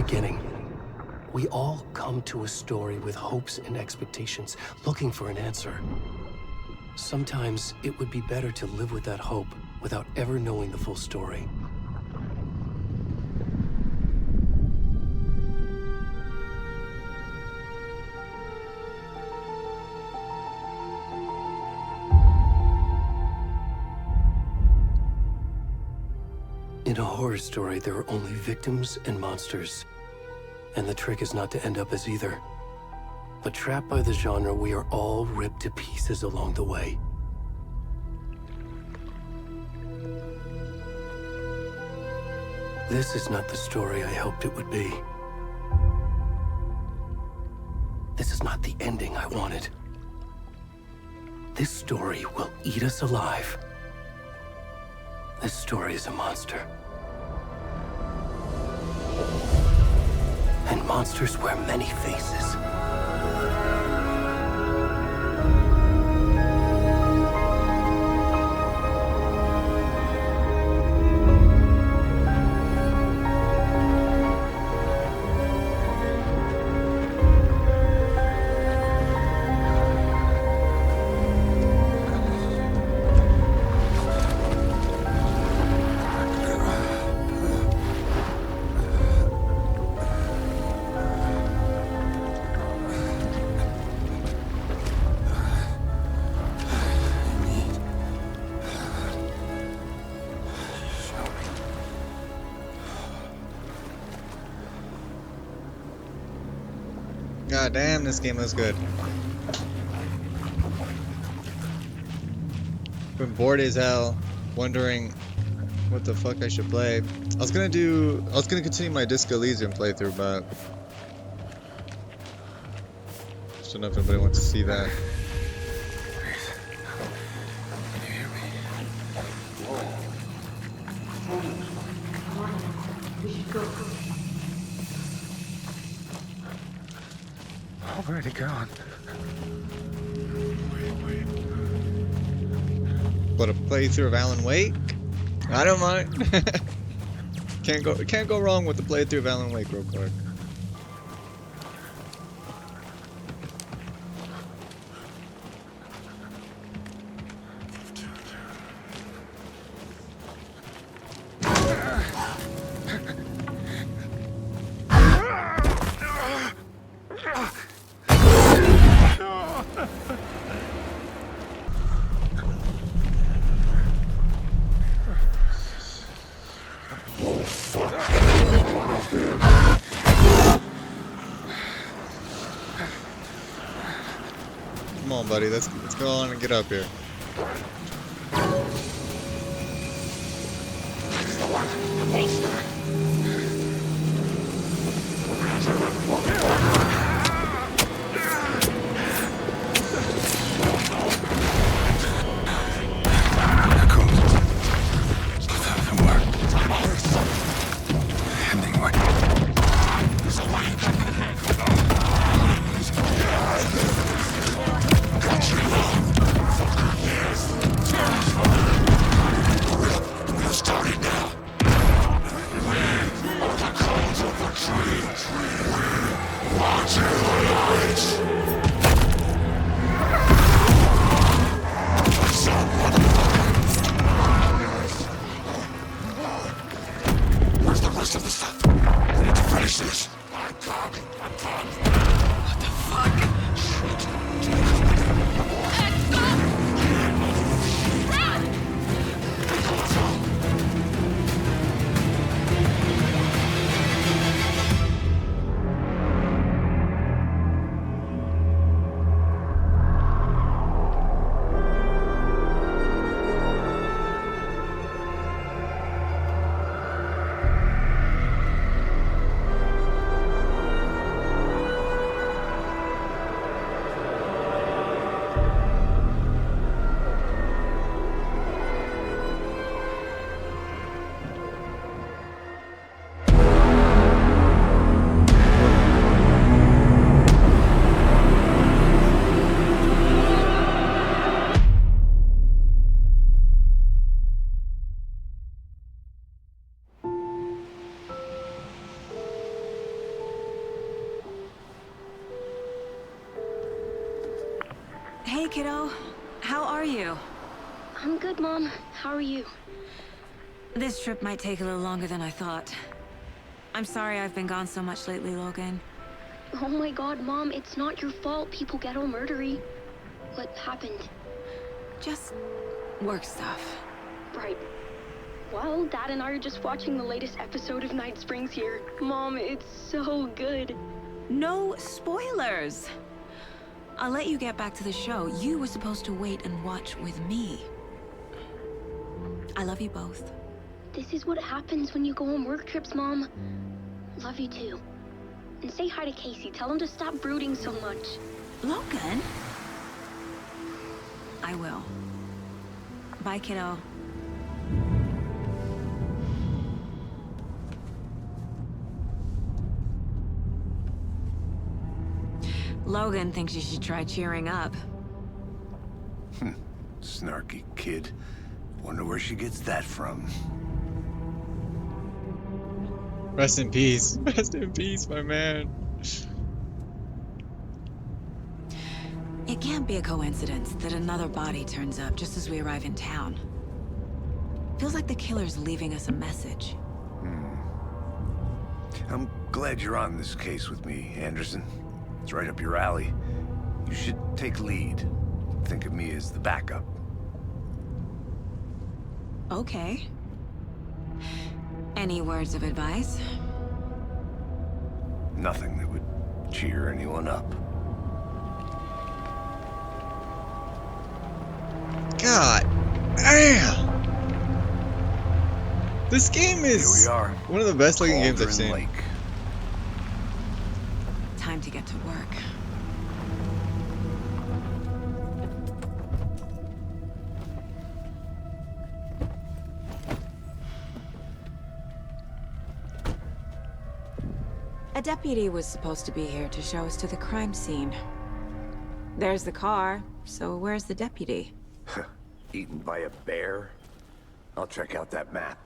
beginning. We all come to a story with hopes and expectations, looking for an answer. Sometimes it would be better to live with that hope without ever knowing the full story. In a horror story, there are only victims and monsters. And the trick is not to end up as either. But trapped by the genre, we are all ripped to pieces along the way. This is not the story I hoped it would be. This is not the ending I wanted. This story will eat us alive. This story is a monster. And monsters wear many faces. God damn, this game looks good. Been bored as hell, wondering what the fuck I should play. I was gonna continue my Disco Elysium playthrough, but just don't know if anybody wants to see that. Already gone. What, a playthrough of Alan Wake? I don't mind. Can't go wrong with the playthrough of Alan Wake real quick. Come on, buddy. Let's go on and get up here. Hey, kiddo. How are you? I'm good, Mom. How are you? This trip might take a little longer than I thought. I'm sorry I've been gone so much lately, Logan. Oh my god, Mom, it's not your fault people get all murdery. What happened? Just work stuff. Right. Well, Dad and I are just watching the latest episode of Night Springs here. Mom, it's so good. No spoilers! I'll let you get back to the show. You were supposed to wait and watch with me. I love you both. This is what happens when you go on work trips, Mom. Love you too. And say hi to Casey. Tell him to stop brooding so much. Logan? I will. Bye, kiddo. Logan thinks you should try cheering up. Snarky kid. Wonder where she gets that from. Rest in peace. Rest in peace, my man. It can't be a coincidence that another body turns up just as we arrive in town. Feels like the killer's leaving us a message. I'm glad you're on this case with me, Anderson. It's right up your alley. You should take lead. Think of me as the backup. Okay. Any words of advice? Nothing that would cheer anyone up. God damn! This game is Here we are. one of the best looking games I've Cauldron seen. Lake. Time to get to work. A deputy was supposed to be here to show us to the crime scene. There's the car, so where's the deputy? Eaten by a bear? I'll check out that map.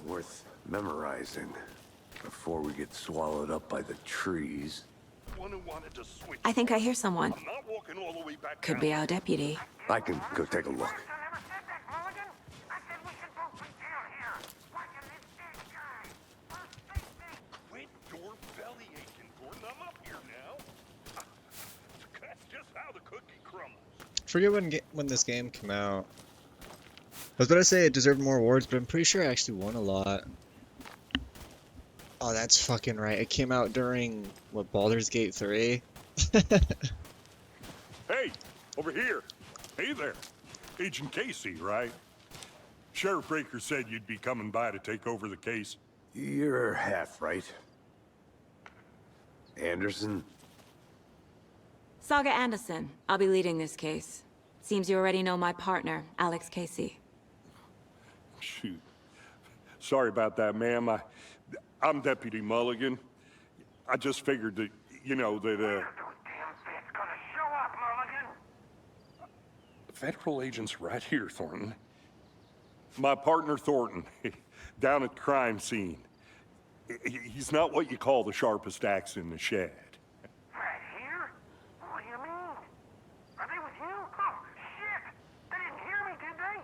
Worth memorizing before we get swallowed up by the trees. I think I hear someone. I'm not walking all the way back Could down. be our deputy. I can go take a look. Quit your belly aching, Gordon. I'm up here now. That's just how the cookie crumbles. Forget when this game came out. I was about to say it deserved more awards, but I'm pretty sure it actually won a lot. Oh, that's fucking right. It came out during, what, Baldur's Gate 3? Hey, over here. Hey there. Agent Casey, right? Sheriff Breaker said you'd be coming by to take over the case. You're half right. Anderson? Saga Anderson. I'll be leading this case. Seems you already know my partner, Alex Casey. Shoot. Sorry about that, ma'am. I'm Deputy Mulligan. I just figured that, you know, that, Federal agent's right here, Thornton. My partner, Thornton, down at the crime scene. He's not what you call the sharpest axe in the shed. Right here? What do you mean? Are they with you? Oh, shit! They didn't hear me, did they?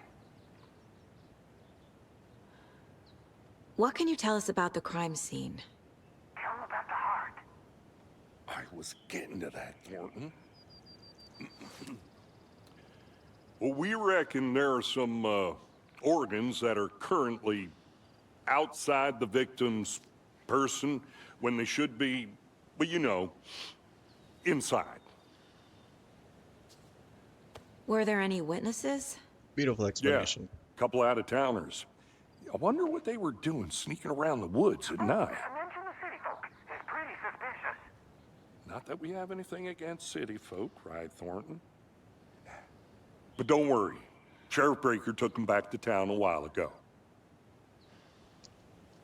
What can you tell us about the crime scene? Tell them about the heart. I was getting to that, Thornton. Well, we reckon there are some organs that are currently outside the victim's person when they should be, well, you know, inside. Were there any witnesses? Beautiful Yeah, explanation. a couple out-of-towners. I wonder what they were doing sneaking around the woods at night. Mention the city folk. It's pretty suspicious. Not that we have anything against city folk, right, Thornton? But don't worry. Sheriff Breaker took them back to town a while ago.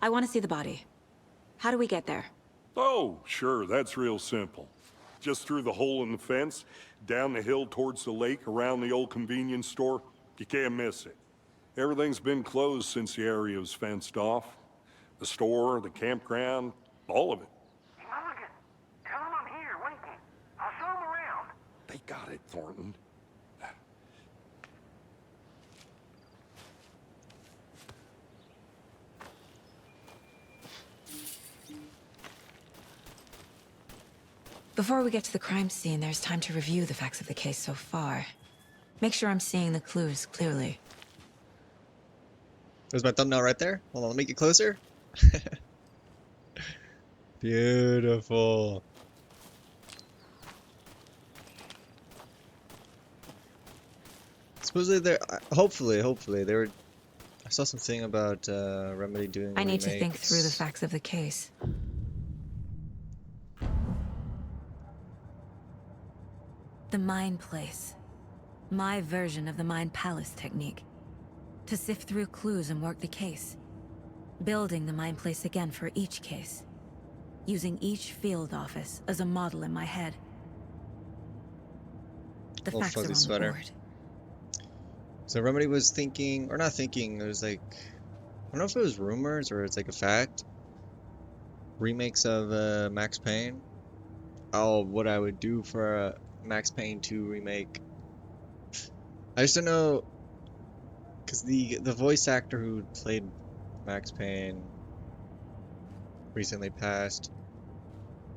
I want to see the body. How do we get there? Oh, sure, that's real simple. Just through the hole in the fence, down the hill towards the lake, around the old convenience store. You can't miss it. Everything's been closed since the area was fenced off. The store, the campground, all of it. Mulligan, tell him I'm here waiting. I'll show him around. They got it, Thornton. Before we get to the crime scene, there's time to review the facts of the case so far. Make sure I'm seeing the clues clearly. There's my thumbnail right there. Hold on, let me get closer. Beautiful. Supposedly there, hopefully they were. I saw something about Remedy doing. I need to think remakes. through the facts of the case. The Mind Place. My version of the Mind Palace technique. To sift through clues and work the case. Building the Mind Place again for each case. Using each field office as a model in my head. The Little facts are on fuzzy the sweater. board. So Remedy was thinking, or not thinking. It was like, I don't know if it was rumors or it's like a fact. Remakes of Max Payne. Oh, what I would do for a Max Payne 2 remake. I just don't know, because the voice actor who played Max Payne recently passed,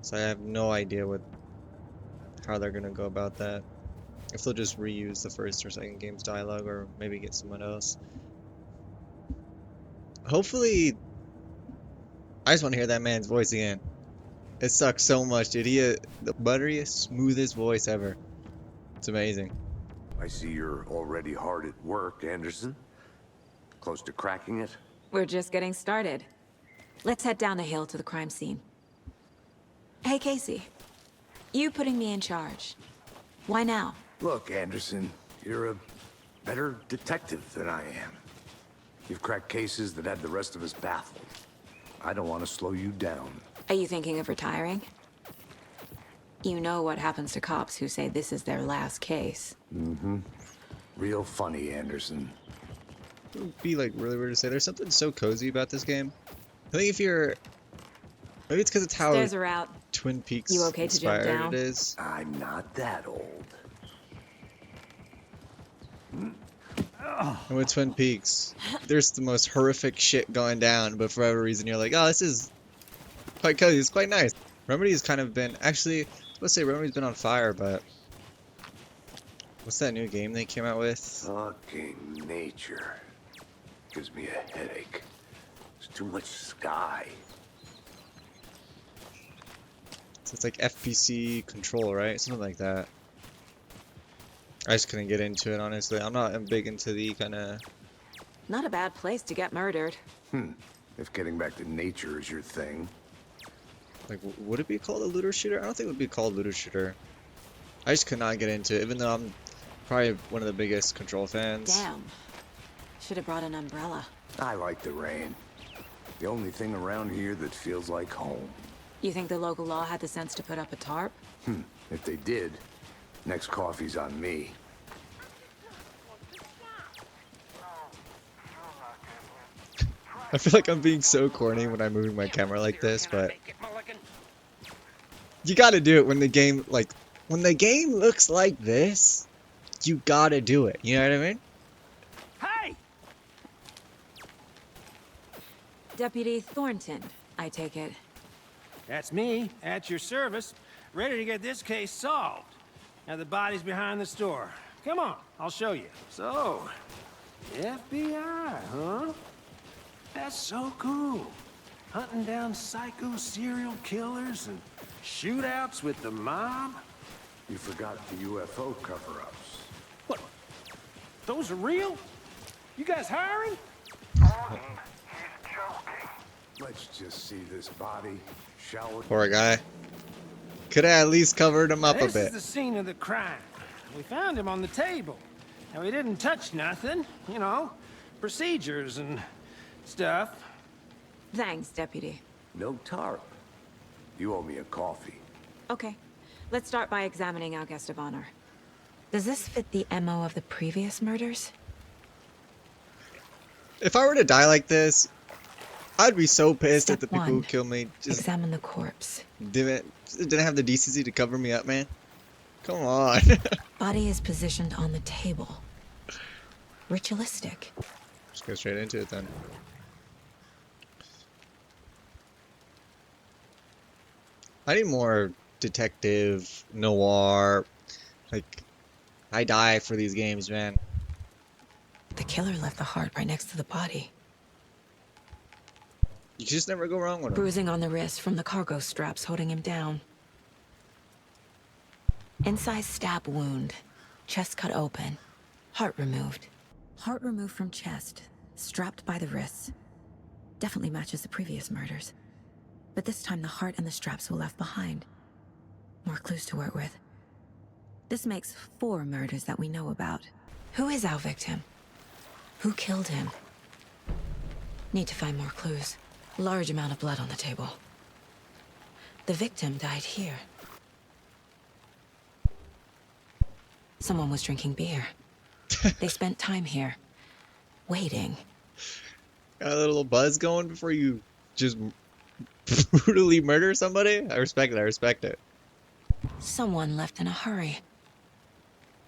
so I have no idea how they're gonna go about that. If they'll just reuse the first or second game's dialogue, or maybe get someone else. Hopefully, I just want to hear that man's voice again. It sucks so much, dude. He the butteriest, smoothest voice ever. It's amazing. I see you're already hard at work, Anderson. Close to cracking it? We're just getting started. Let's head down the hill to the crime scene. Hey, Casey. You putting me in charge. Why now? Look, Anderson, you're a better detective than I am. You've cracked cases that had the rest of us baffled. I don't want to slow you down. Are you thinking of retiring? You know what happens to cops who say this is their last case. Mm-hmm. Real funny, Anderson. It would be like really weird to say. There's something so cozy about this game. I think if you're, maybe it's because it's how Stairs are out. Twin Peaks You okay to jump inspired down? it is. I'm not that old. And with Twin Peaks, there's the most horrific shit going down, but for whatever reason you're like, oh, this is quite cozy. It's quite nice. Remedy's kind of been, actually, I was supposed to say Remedy's been on fire, but what's that new game they came out with? Fucking nature. Gives me a headache. There's too much sky. So it's like FPC Control, right? Something like that. I just couldn't get into it, honestly. I'm big into the kind of... Not a bad place to get murdered. If getting back to nature is your thing. Like, would it be called a looter shooter? I don't think it would be called looter shooter. I just could not get into it, even though I'm probably one of the biggest Control fans. Damn. Should have brought an umbrella. I like the rain. The only thing around here that feels like home. You think the local law had the sense to put up a tarp? If they did, next coffee's on me. I feel like I'm being so corny when I'm moving my camera like this, but you gotta do it when the game, like, when the game looks like this, you gotta do it. You know what I mean? Hey! Deputy Thornton, I take it. That's me, at your service, ready to get this case solved. Now the body's behind the store. Come on, I'll show you. So, FBI, huh? That's so cool. Hunting down psycho serial killers and shootouts with the mob. You forgot the UFO cover-ups. What? Those are real? You guys hiring? Thornton, he's joking. Let's just see this body, shall we? Poor guy. Could have at least covered him up a This bit. is the scene of the crime. We found him on the table. And we didn't touch nothing, you know, procedures and stuff. Thanks, Deputy. No tarp. You owe me a coffee. Okay. Let's start by examining our guest of honor. Does this fit the MO of the previous murders? If I were to die like this, I'd be so pissed at Step the people who 1. killed me. Just Examine the corpse. didn't have the decency to cover me up, man. Come on. Body is positioned on the table. Ritualistic. Just go straight into it then. I need more detective, noir. Like, I die for these games, man. The killer left the heart right next to the body. You just never go wrong with them. Bruising on the wrist from the cargo straps holding him down. Incised stab wound. Chest cut open. Heart removed. Heart removed from chest. Strapped by the wrists. Definitely matches the previous murders. But this time the heart and the straps were left behind. More clues to work with. This makes 4 murders that we know about. Who is our victim? Who killed him? Need to find more clues. Large amount of blood on the table. The victim died here. Someone was drinking beer. They spent time here. Waiting. Got a little buzz going before you just brutally murder somebody? I respect it, I respect it. Someone left in a hurry.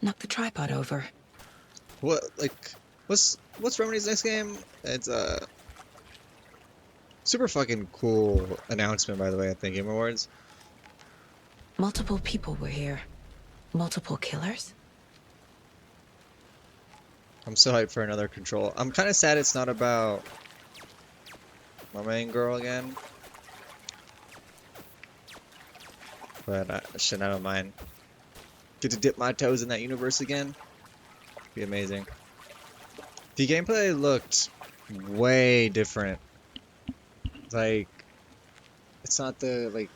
Knocked the tripod over. What, like, what's Remedy's next game? It's a super fucking cool announcement, by the way, at the Game Awards. Multiple people were here. Multiple killers? I'm so hyped for another Control. I'm kind of sad it's not about my main girl again. But I don't mind. Get to dip my toes in that universe again. Be amazing. The gameplay looked way different. Like, it's not the, like,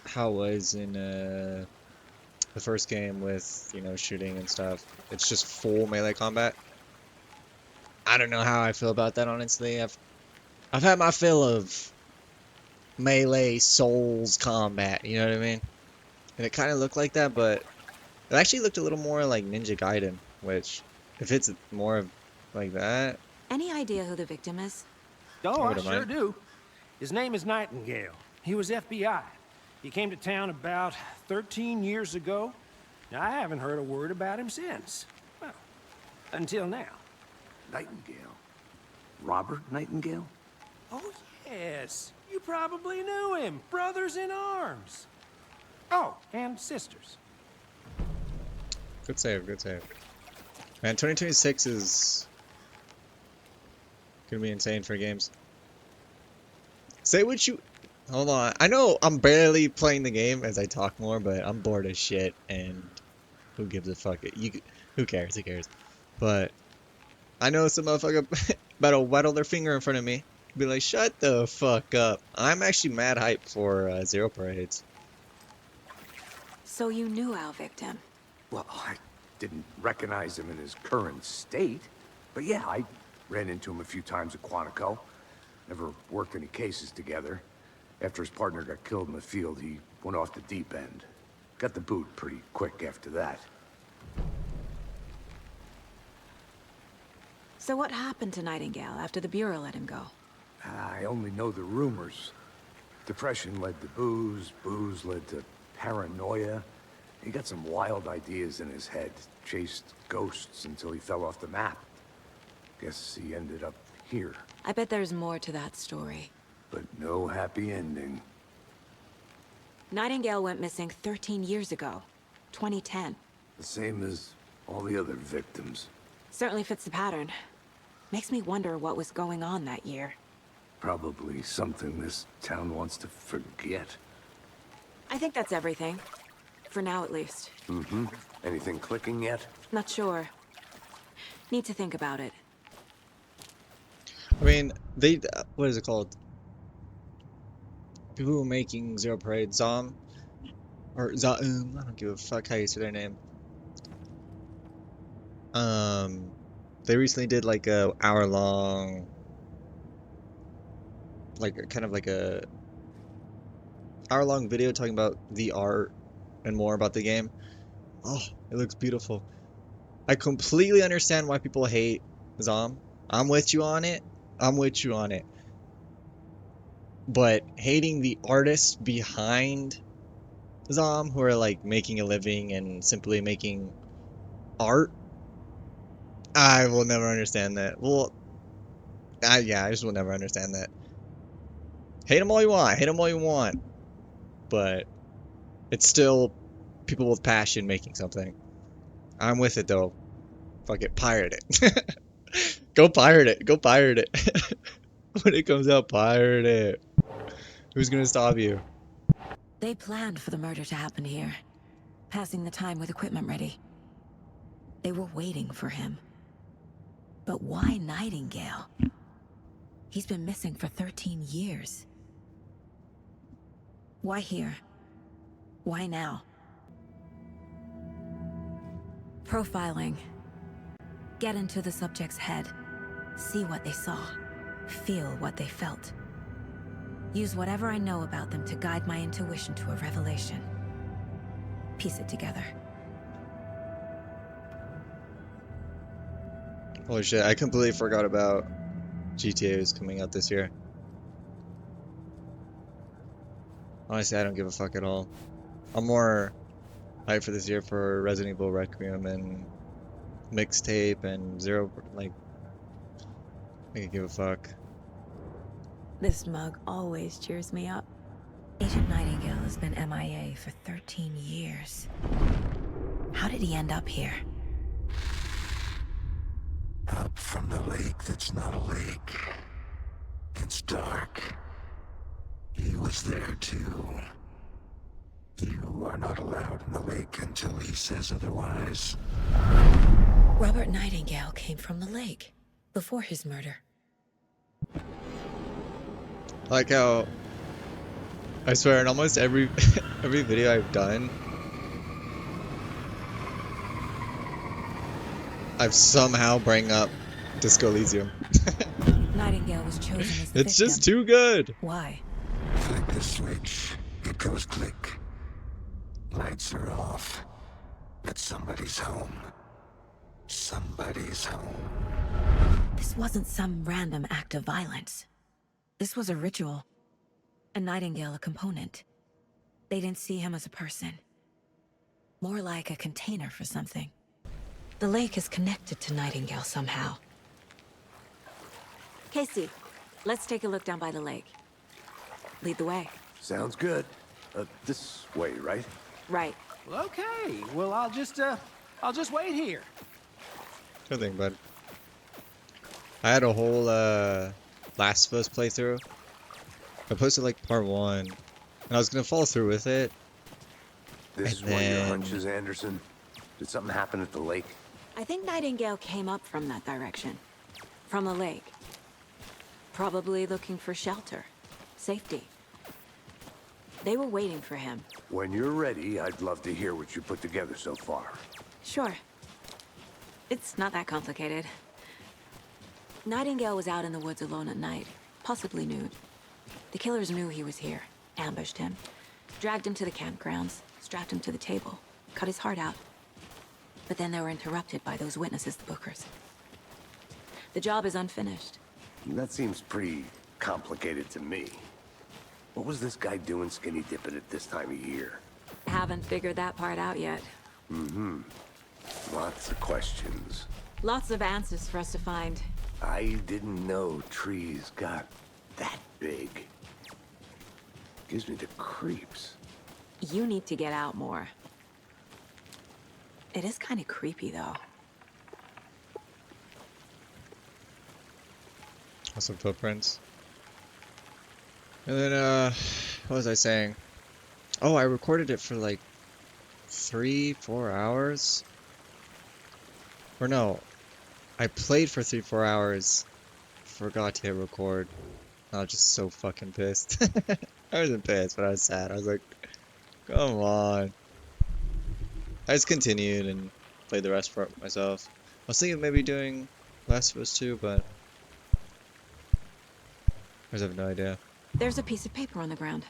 how it was in the first game with, you know, shooting and stuff. It's just full melee combat. I don't know how I feel about that, honestly. I've had my fill of melee Souls combat, you know what I mean? And it kind of looked like that, but it actually looked a little more like Ninja Gaiden, which, if it's more of like that... Any idea who the victim is? Oh, I wouldn't sure mind. do. His name is Nightingale. He was FBI. He came to town about 13 years ago. Now, I haven't heard a word about him since. Well, until now. Nightingale. Robert Nightingale? Oh, yes. You probably knew him. Brothers in arms. Oh, and sisters. Good save, good save. Man, 2026 is gonna be insane for games. Say what you... Hold on. I know I'm barely playing the game as I talk more, but I'm bored as shit, and who gives a fuck? Who cares? Who cares? But I know some motherfucker about to wettle their finger in front of me. Be like, shut the fuck up. I'm actually mad hyped for Zero Parades. So you knew our victim. Well, I didn't recognize him in his current state. But yeah, I ran into him a few times at Quantico. Never worked any cases together. After his partner got killed in the field, he went off the deep end. Got the boot pretty quick after that. So what happened to Nightingale after the Bureau let him go? I only know the rumors. Depression led to booze, booze led to paranoia. He got some wild ideas in his head, chased ghosts until he fell off the map. Guess he ended up here, I bet there's more to that story. but no happy ending. Nightingale went missing 13 years ago. 2010. The same as all the other victims. Certainly fits the pattern. Makes me wonder what was going on that year. Probably something this town wants to forget. I think that's everything. For now, at least. Mm-hmm. Anything clicking yet? Not sure. Need to think about it. I mean, they... what is it called? People who were making Zero Parade, Zom? Or Zaum, I don't give a fuck how you say their name. They recently did like a hour-long... like, kind of like a... hour-long video talking about the art and more about the game. Oh, it looks beautiful. I completely understand why people hate Zom. I'm with you on it. I'm with you on it. But hating the artists behind Zom who are like making a living and simply making art, I will never understand that. Well, yeah, I just will never understand that. Hate them all you want, hate them all you want, but it's still people with passion making something. I'm with it though. Fuck it, pirate it. Go pirate it. Go pirate it. When it comes out, pirate it. Who's gonna stop you? They planned for the murder to happen here, passing the time with equipment ready. They were waiting for him. But why Nightingale? He's been missing for 13 years. Why here? Why now? Profiling. Get into the subject's head. See what they saw. Feel what they felt. Use whatever I know about them to guide my intuition to a revelation. Piece it together. Holy shit, I completely forgot about GTA is coming out this year. Honestly, I don't give a fuck at all. I'm more hyped for this year for Resident Evil Requiem and Mixtape and Zero, like, I could give a fuck. This mug always cheers me up. Agent Nightingale has been MIA for 13 years. How did he end up here? Up from the lake that's not a lake. It's dark. He was there too. You are not allowed in the lake until he says otherwise. Robert Nightingale came from the lake before his murder. Like how, I swear, in almost every every video I've done, I've somehow bring up Disco Elysium. Nightingale was chosen as the It's victim. just too good. Why? Flick the switch. It goes click. Lights are off. But somebody's home. Somebody's home. This wasn't some random act of violence. This was a ritual. And Nightingale a component. They didn't see him as a person. More like a container for something. The lake is connected to Nightingale somehow. Casey, let's take a look down by the lake. Lead the way. Sounds good. This way, right? Right. Well, okay. Well, I'll just wait here. Good thing, bud. I had a whole Last of Us playthrough. I posted like part 1, and I was gonna follow through with it. This is And one of your then- hunches, Anderson? Did something happen at the lake? I think Nightingale came up from that direction. From the lake. Probably looking for shelter. Safety. They were waiting for him. When you're ready, I'd love to hear what you put together so far. Sure. It's not that complicated. Nightingale was out in the woods alone at night, possibly nude. The killers knew he was here, ambushed him, dragged him to the campgrounds, strapped him to the table, cut his heart out. But then they were interrupted by those witnesses, the Bookers. The job is unfinished. That seems pretty complicated to me. What was this guy doing skinny dipping at this time of year? Haven't figured that part out yet. Lots of questions. Lots of answers for us to find. I didn't know trees got that big. Gives me the creeps. You need to get out more. It is kind of creepy, though. Some footprints. And then, what was I saying? Oh, I recorded it for like 3-4 hours. Or no, I played for 3-4 hours. Forgot to hit record. I was just so fucking pissed. I wasn't pissed, but I was sad. I was like, come on. I just continued and played the rest for myself. I was thinking of maybe doing Last of Us 2, but I just have no idea. There's a piece of paper on the ground.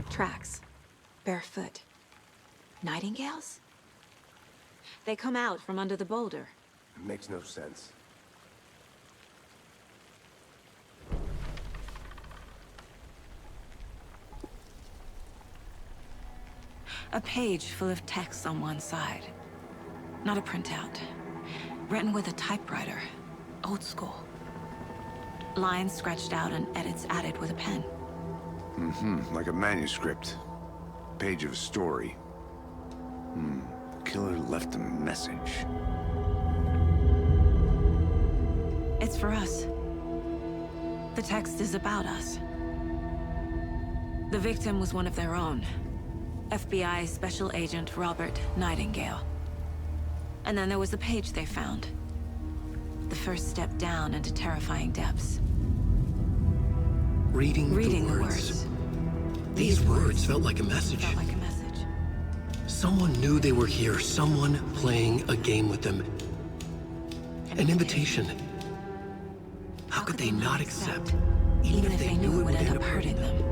Tracks. Barefoot. Nightingales? They come out from under the boulder. It makes no sense. A page full of text on one side. Not a printout. Written with a typewriter. Old school. Lines scratched out and edits added with a pen. Like a manuscript. Page of a story. The killer left a message. It's for us. The text is about us. The victim was one of their own. FBI Special Agent Robert Nightingale. And then there was the page they found. The first step down into terrifying depths. Reading the words. words. These words felt like a message. Felt like a message. Someone knew they were here. Someone playing a game with them. An invitation. How could they not accept? Even if they knew it would end up hurting them.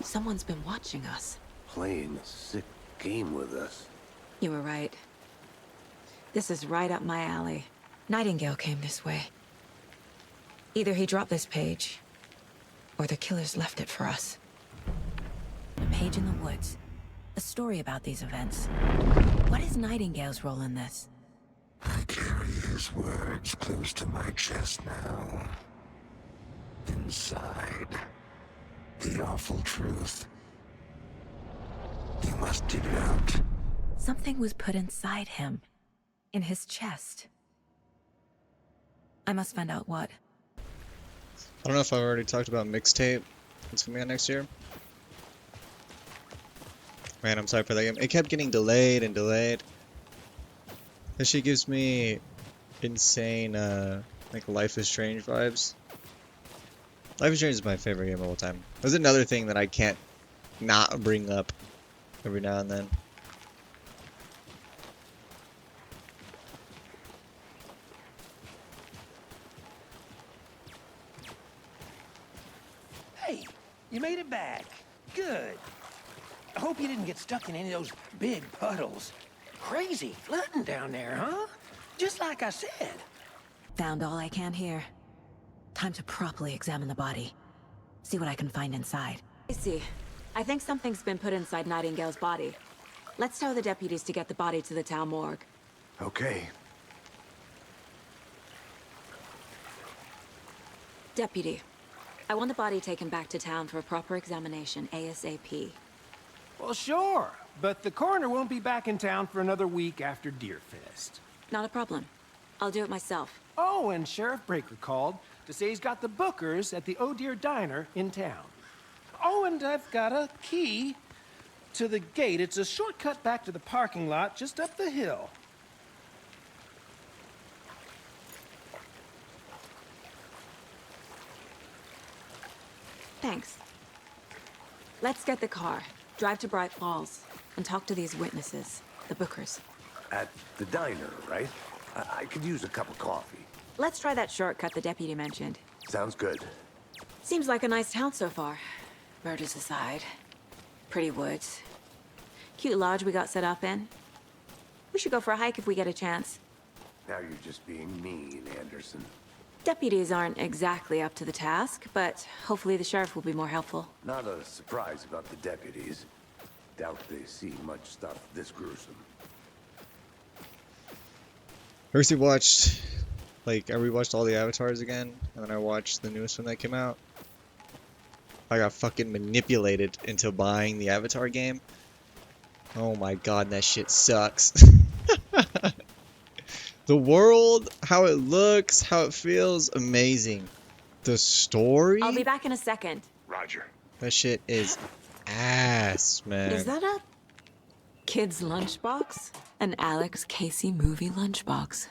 Someone's been watching us. Playing a sick game with us. You were right. This is right up my alley. Nightingale came this way. Either he dropped this page, or the killers left it for us. A page in the woods. A story about these events. What is Nightingale's role in this? I carry his words close to my chest now. Inside, the awful truth. You must dig it out. Something was put inside him. In his chest. I must find out what. I don't know if I've already talked about Mixtape. It's coming out next year. Man, I'm sorry for that game. It kept getting delayed and delayed. This shit gives me insane, like Life is Strange vibes. Life is Strange is my favorite game of all time. There's another thing that I can't not bring up every now and then. Hey, you made it back. Good. I hope you didn't get stuck in any of those big puddles. Crazy flooding down there, huh? Just like I said. Found all I can here. Time to properly examine the body. See what I can find inside. I see. I think something's been put inside Nightingale's body. Let's tell the deputies to get the body to the town morgue. Okay. Deputy, I want the body taken back to town for a proper examination ASAP. Well, sure. But the coroner won't be back in town for another week after Deerfest. Not a problem. I'll do it myself. Oh, and Sheriff Breaker called to say he's got the Bookers at the Oh Dear Diner in town. Oh, and I've got a key to the gate. It's a shortcut back to the parking lot just up the hill. Thanks. Let's get the car, drive to Bright Falls, and talk to these witnesses, the Bookers. At the diner, right? I could use a cup of coffee. Let's try that shortcut the deputy mentioned. Sounds good. Seems like a nice town so far. Murders aside. Pretty woods. Cute lodge we got set up in. We should go for a hike if we get a chance. Now you're just being mean, Anderson. Deputies aren't exactly up to the task, but hopefully the sheriff will be more helpful. Not a surprise about the deputies. Doubt they see much stuff this gruesome. I recently watched, I rewatched all the Avatars again, and then I watched the newest one that came out. I got fucking manipulated into buying the Avatar game. Oh my god, that shit sucks. The world, how it looks, how it feels, amazing. The story? I'll be back in a second. Roger. That shit is ass, man. Is that a kid's lunchbox? An Alex Casey movie lunchbox.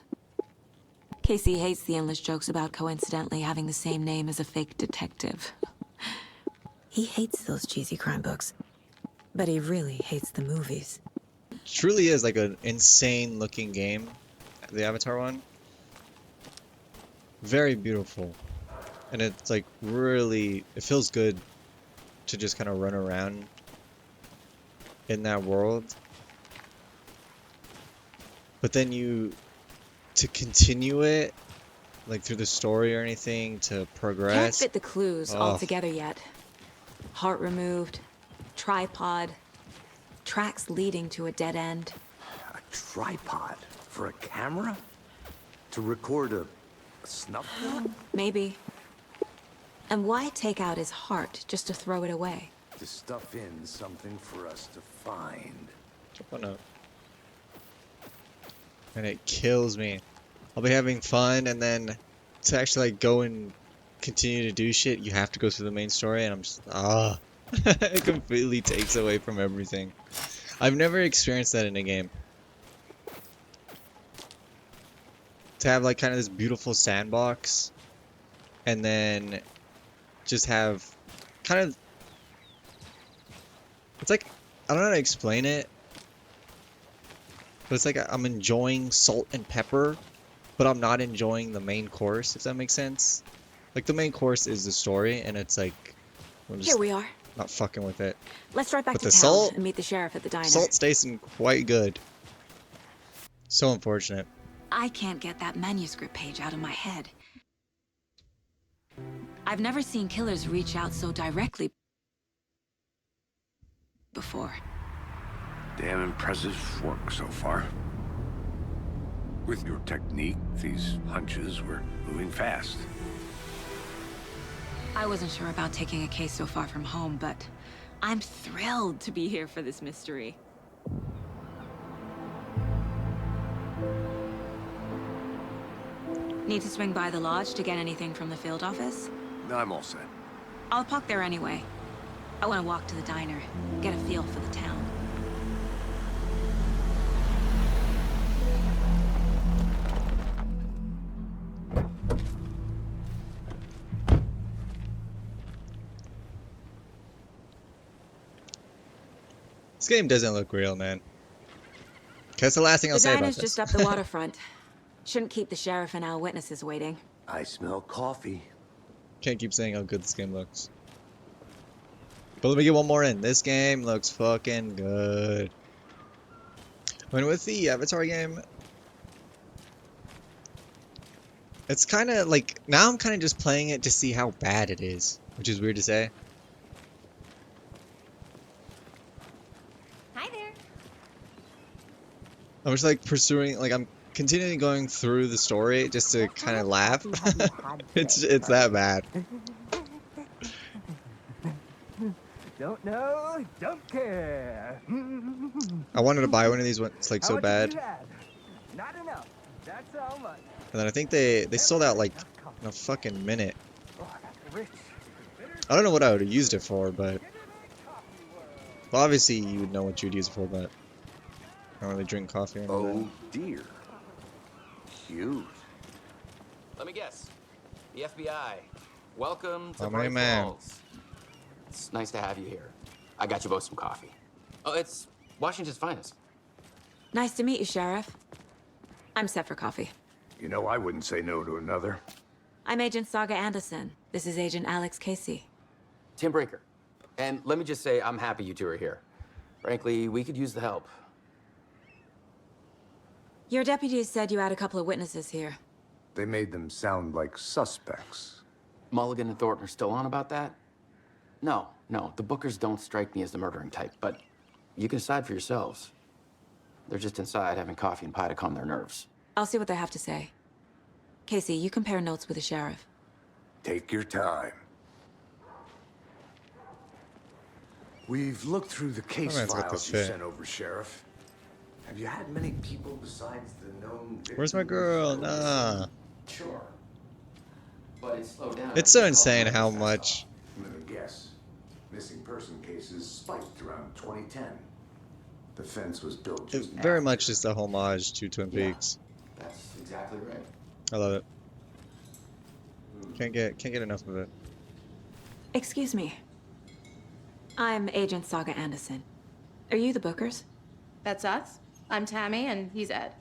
Casey hates the endless jokes about coincidentally having the same name as a fake detective. He hates those cheesy crime books, but he really hates the movies. Truly is like an insane looking game, the Avatar one. Very beautiful. And it's like really, it feels good to just kind of run around in that world. But then to continue it like through the story or anything to Can't progress. fit the clues all Oh. together yet. Heart removed, tripod, tracks leading to a dead end. A tripod for a camera? To record a snuff film? Maybe. And why take out his heart just to throw it away? To stuff in something for us to find. Oh, no. And it kills me. I'll be having fun, and then to actually like go and continue to do shit, you have to go through the main story, and I'm just it completely takes away from everything. I've never experienced that in a game. To have like kind of this beautiful sandbox, and then just have kind of, it's like, I don't know how to explain it, but it's like I'm enjoying salt and pepper, but I'm not enjoying the main course, if that makes sense. Like the main course is the story, and it's like I'm just Here we are. not fucking with it. Let's drive back But to the town salt- and meet the sheriff at the diner. Salt's tasting quite good. So unfortunate. I can't get that manuscript page out of my head. I've never seen killers reach out so directly before. Damn impressive work so far. With your technique, these hunches were moving fast. I wasn't sure about taking a case so far from home, but I'm thrilled to be here for this mystery. Need to swing by the lodge to get anything from the field office? I'm all set. I'll park there anyway. I want to walk to the diner, get a feel for the town. This game doesn't look real, man. That's the last thing I'll The say about diner's this. just up the waterfront. Shouldn't keep the sheriff and our witnesses waiting. I smell coffee. Can't keep saying how good this game looks. But let me get one more in. This game looks fucking good. I mean, with the Avatar game, it's kind of like, now I'm kind of just playing it to see how bad it is, which is weird to say. Hi there. I'm just like pursuing, like I'm continually going through the story just to kind of laugh. it's that bad. Don't know, don't care. I wanted to buy one of these ones like so bad, Not enough. That's how much. and then I think they sold out like in a fucking minute. Oh, I got the rich. I don't know what I would have used it for, but well, obviously you would know what you'd use it for, but I don't really drink coffee or anything. Oh dear. Cute. Let me guess. The FBI. Welcome to Oh, my Bright man. Falls. It's nice to have you here. I got you both some coffee. Oh, it's Washington's finest. Nice to meet you, Sheriff. I'm set for coffee. You know, I wouldn't say no to another. I'm Agent Saga Anderson. This is Agent Alex Casey. Tim Brinker. And let me just say, I'm happy you two are here. Frankly, we could use the help. Your deputies said you had a couple of witnesses here. They made them sound like suspects. Mulligan and Thornton are still on about that? No, the Bookers don't strike me as the murdering type, but you can decide for yourselves. They're just inside having coffee and pie to calm their nerves. I'll see what they have to say. Casey, you compare notes with the sheriff. Take your time. We've looked through the case man's got files this you fit. sent over, Sheriff. Have you had many people besides the known Where's my victims? girl? Nah. Sure. But it's slowed down. It's so insane how much. Let me guess. Missing person cases spiked around 2010. The fence was built It's just very after. much just a homage to Twin Yeah. Peaks. That's exactly right. I love it. Can't get enough of it. Excuse me. I'm Agent Saga Anderson. Are you the Bookers? That's us. I'm Tammy, and he's Ed.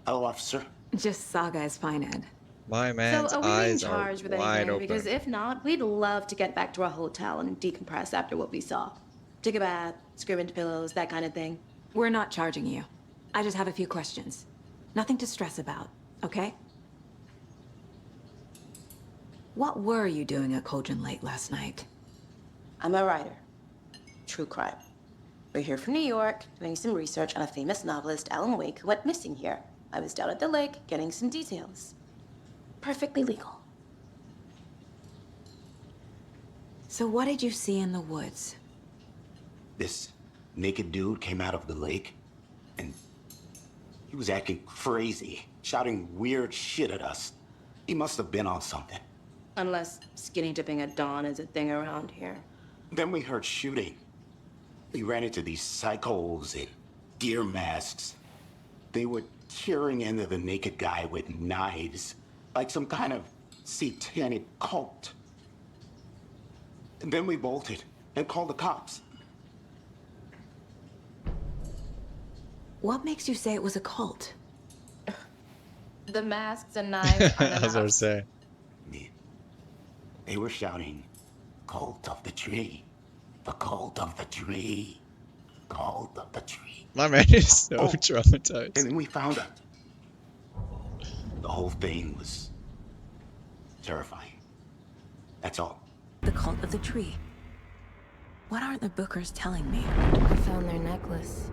Hello, officer. Just Saga is fine, Ed. My man's So, are we being eyes are charged with wide anything? open. Because if not, we'd love to get back to our hotel and decompress after what we saw. Take a bath, scream into pillows, that kind of thing. We're not charging you. I just have a few questions. Nothing to stress about, okay? What were you doing at Cauldron Lake last night? I'm a writer. True crime. We're here from New York, doing some research on a famous novelist, Alan Wake, who went missing here. I was down at the lake, getting some details. Perfectly legal. So what did you see in the woods? This naked dude came out of the lake, and he was acting crazy, shouting weird shit at us. He must have been on something. Unless skinny dipping at dawn is a thing around here. Then we heard shooting. We ran into these psychos in deer masks. They were tearing into the naked guy with knives, like some kind of satanic cult. And then we bolted and called the cops. What makes you say it was a cult? The masks and knives aren't I was about to enough. say. They were shouting, "Cult of the tree, the cult of the tree, cult of the tree." My man is so traumatized. And then we found out. The whole thing was terrifying. That's all. The cult of the tree. What aren't the Bookers telling me? I found their necklace.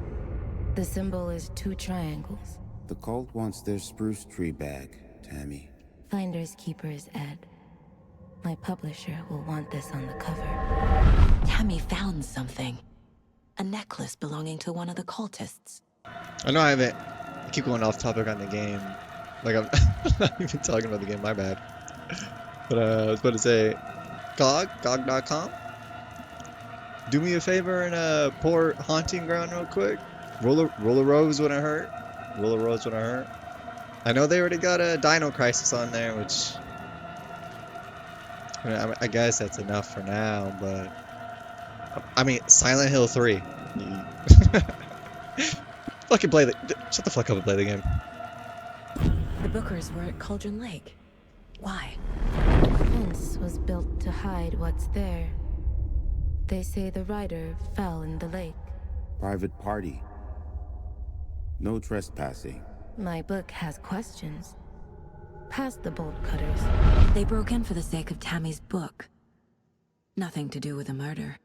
The symbol is 2 triangles. The cult wants their spruce tree back, Tammy. Finders keepers, Ed. My publisher will want this on the cover. Tammy found something. A necklace belonging to one of the cultists. I know I keep going off topic on the game. Like, I'm not even talking about the game, my bad. But I was about to say, GOG.com? Do me a favor and pour Haunting Ground real quick. Roll a Rose when it hurt. Roll a Rose when it hurt. I know they already got a Dino Crisis on there, which... I guess that's enough for now, but... I mean, Silent Hill 3. Fucking play the... Shut the fuck up and play the game. The Bookers were at Cauldron Lake. Why? The fence was built to hide what's there. They say the rider fell in the lake. Private party. No trespassing. My book has questions. Past the bolt cutters. They broke in for the sake of Tammy's book. Nothing to do with the murder.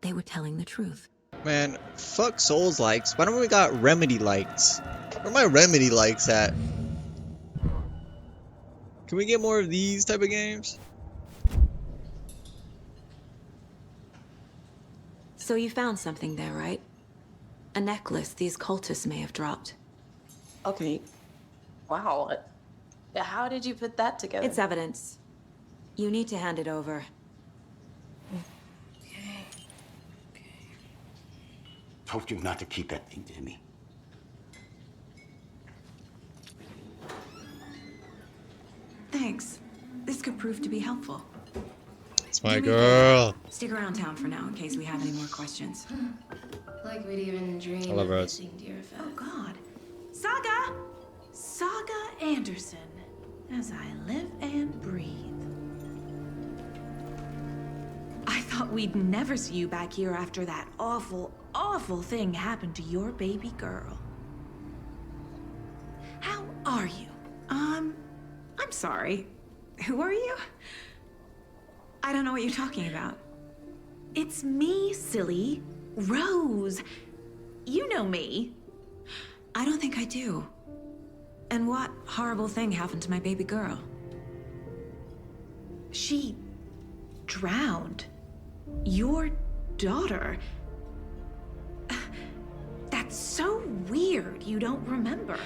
They were telling the truth. Man, fuck Souls likes. Why don't we got Remedy likes? Where are my Remedy likes at? Can we get more of these type of games? So you found something there, right? A necklace these cultists may have dropped. Okay. Wow. How did you put that together? It's evidence. You need to hand it over. Told you not to keep that thing to me. Thanks. This could prove to be helpful. It's my Do me a girl. favor. Stick around town for now in case we have any more questions. Like we'd even dream I love of Rose. missing dear friends. Oh, God. Saga! Saga Anderson. As I live and breathe. I thought we'd never see you back here after that awful, awful thing happened to your baby girl. How are you? I'm sorry. Who are you? I don't know what you're talking about. It's me, silly. Rose. You know me. I don't think I do. And what horrible thing happened to my baby girl? She drowned. Your daughter. That's so weird you don't remember.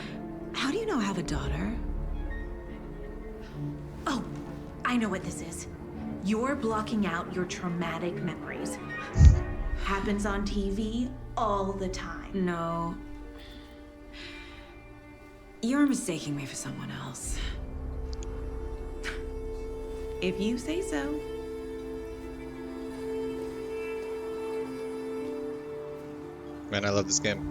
How do you know I have a daughter? Oh, I know what this is. You're blocking out your traumatic memories. Happens on TV all the time. No. You're mistaking me for someone else. If you say so. Man, I love this game.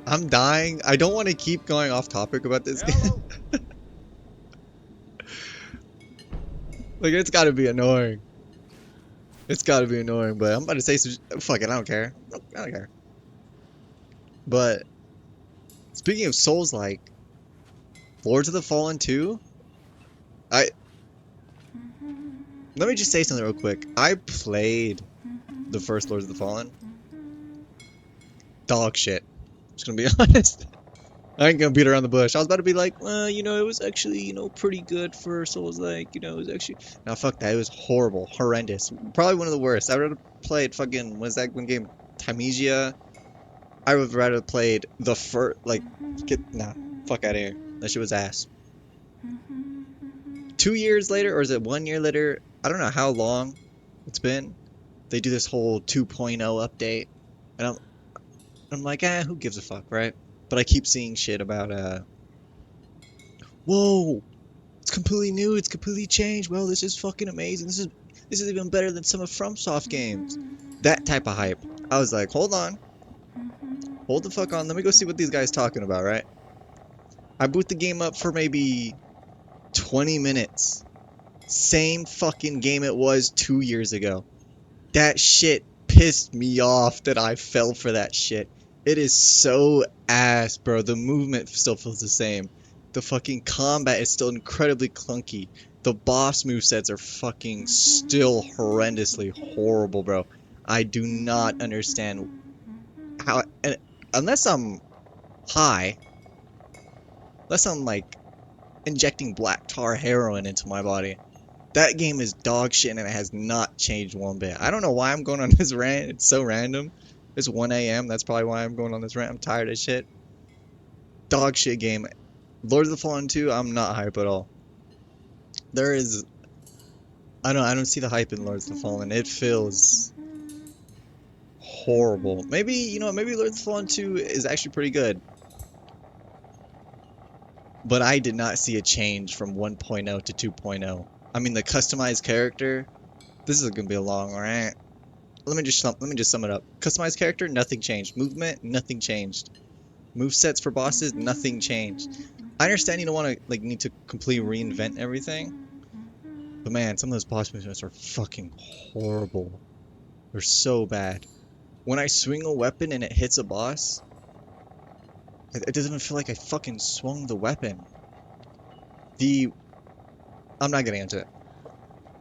I'm dying. I don't want to keep going off topic about this game. Like, it's gotta be annoying. It's gotta be annoying, but I'm about to say some... Fuck it, I don't care. I don't care. But, speaking of Souls-like, Lords of the Fallen 2? Let me just say something real quick. I played the first Lords of the Fallen. Dog shit. Just gonna be honest. I ain't gonna beat around the bush. I was about to be like, well, you know, it was actually, you know, pretty good for Souls-like, you know, it was actually... No, fuck that. It was horrible. Horrendous. Probably one of the worst. I would have played fucking... What is that one game? Thymesia? I would have rather played the first... Like, nah. Fuck out of here. That shit was ass. 2 years later, or is it 1 year later? I don't know how long it's been. They do this whole 2.0 update. And I'm like, who gives a fuck, right? But I keep seeing shit about, whoa, it's completely new, it's completely changed. Well, this is fucking amazing. This is even better than some of FromSoft games. That type of hype. I was like, hold on. Hold the fuck on. Let me go see what these guys talking about, right? I boot the game up for maybe 20 minutes. Same fucking game it was 2 years ago. That shit pissed me off that I fell for that shit. It is so ass, bro. The movement still feels the same. The fucking combat is still incredibly clunky. The boss movesets are fucking still horrendously horrible, bro. I do not understand how... unless I'm high. Unless I'm, like, injecting black tar heroin into my body. That game is dog shit and it has not changed one bit. I don't know why I'm going on this rant. It's so random. It's 1 a.m. That's probably why I'm going on this rant. I'm tired of shit. Dog shit game. Lords of the Fallen 2, I'm not hype at all. There is... I don't see the hype in Lords of the Fallen. It feels... horrible. Maybe, you know, maybe Lords of the Fallen 2 is actually pretty good. But I did not see a change from 1.0 to 2.0. I mean, the customized character... This is gonna be a long rant. Let me just sum it up. Customized character, nothing changed. Movement, nothing changed. Movesets for bosses, nothing changed. I understand you don't want to like need to completely reinvent everything. But man, some of those boss movements are fucking horrible. They're so bad. When I swing a weapon and it hits a boss, it doesn't even feel like I fucking swung the weapon. I'm not getting into it.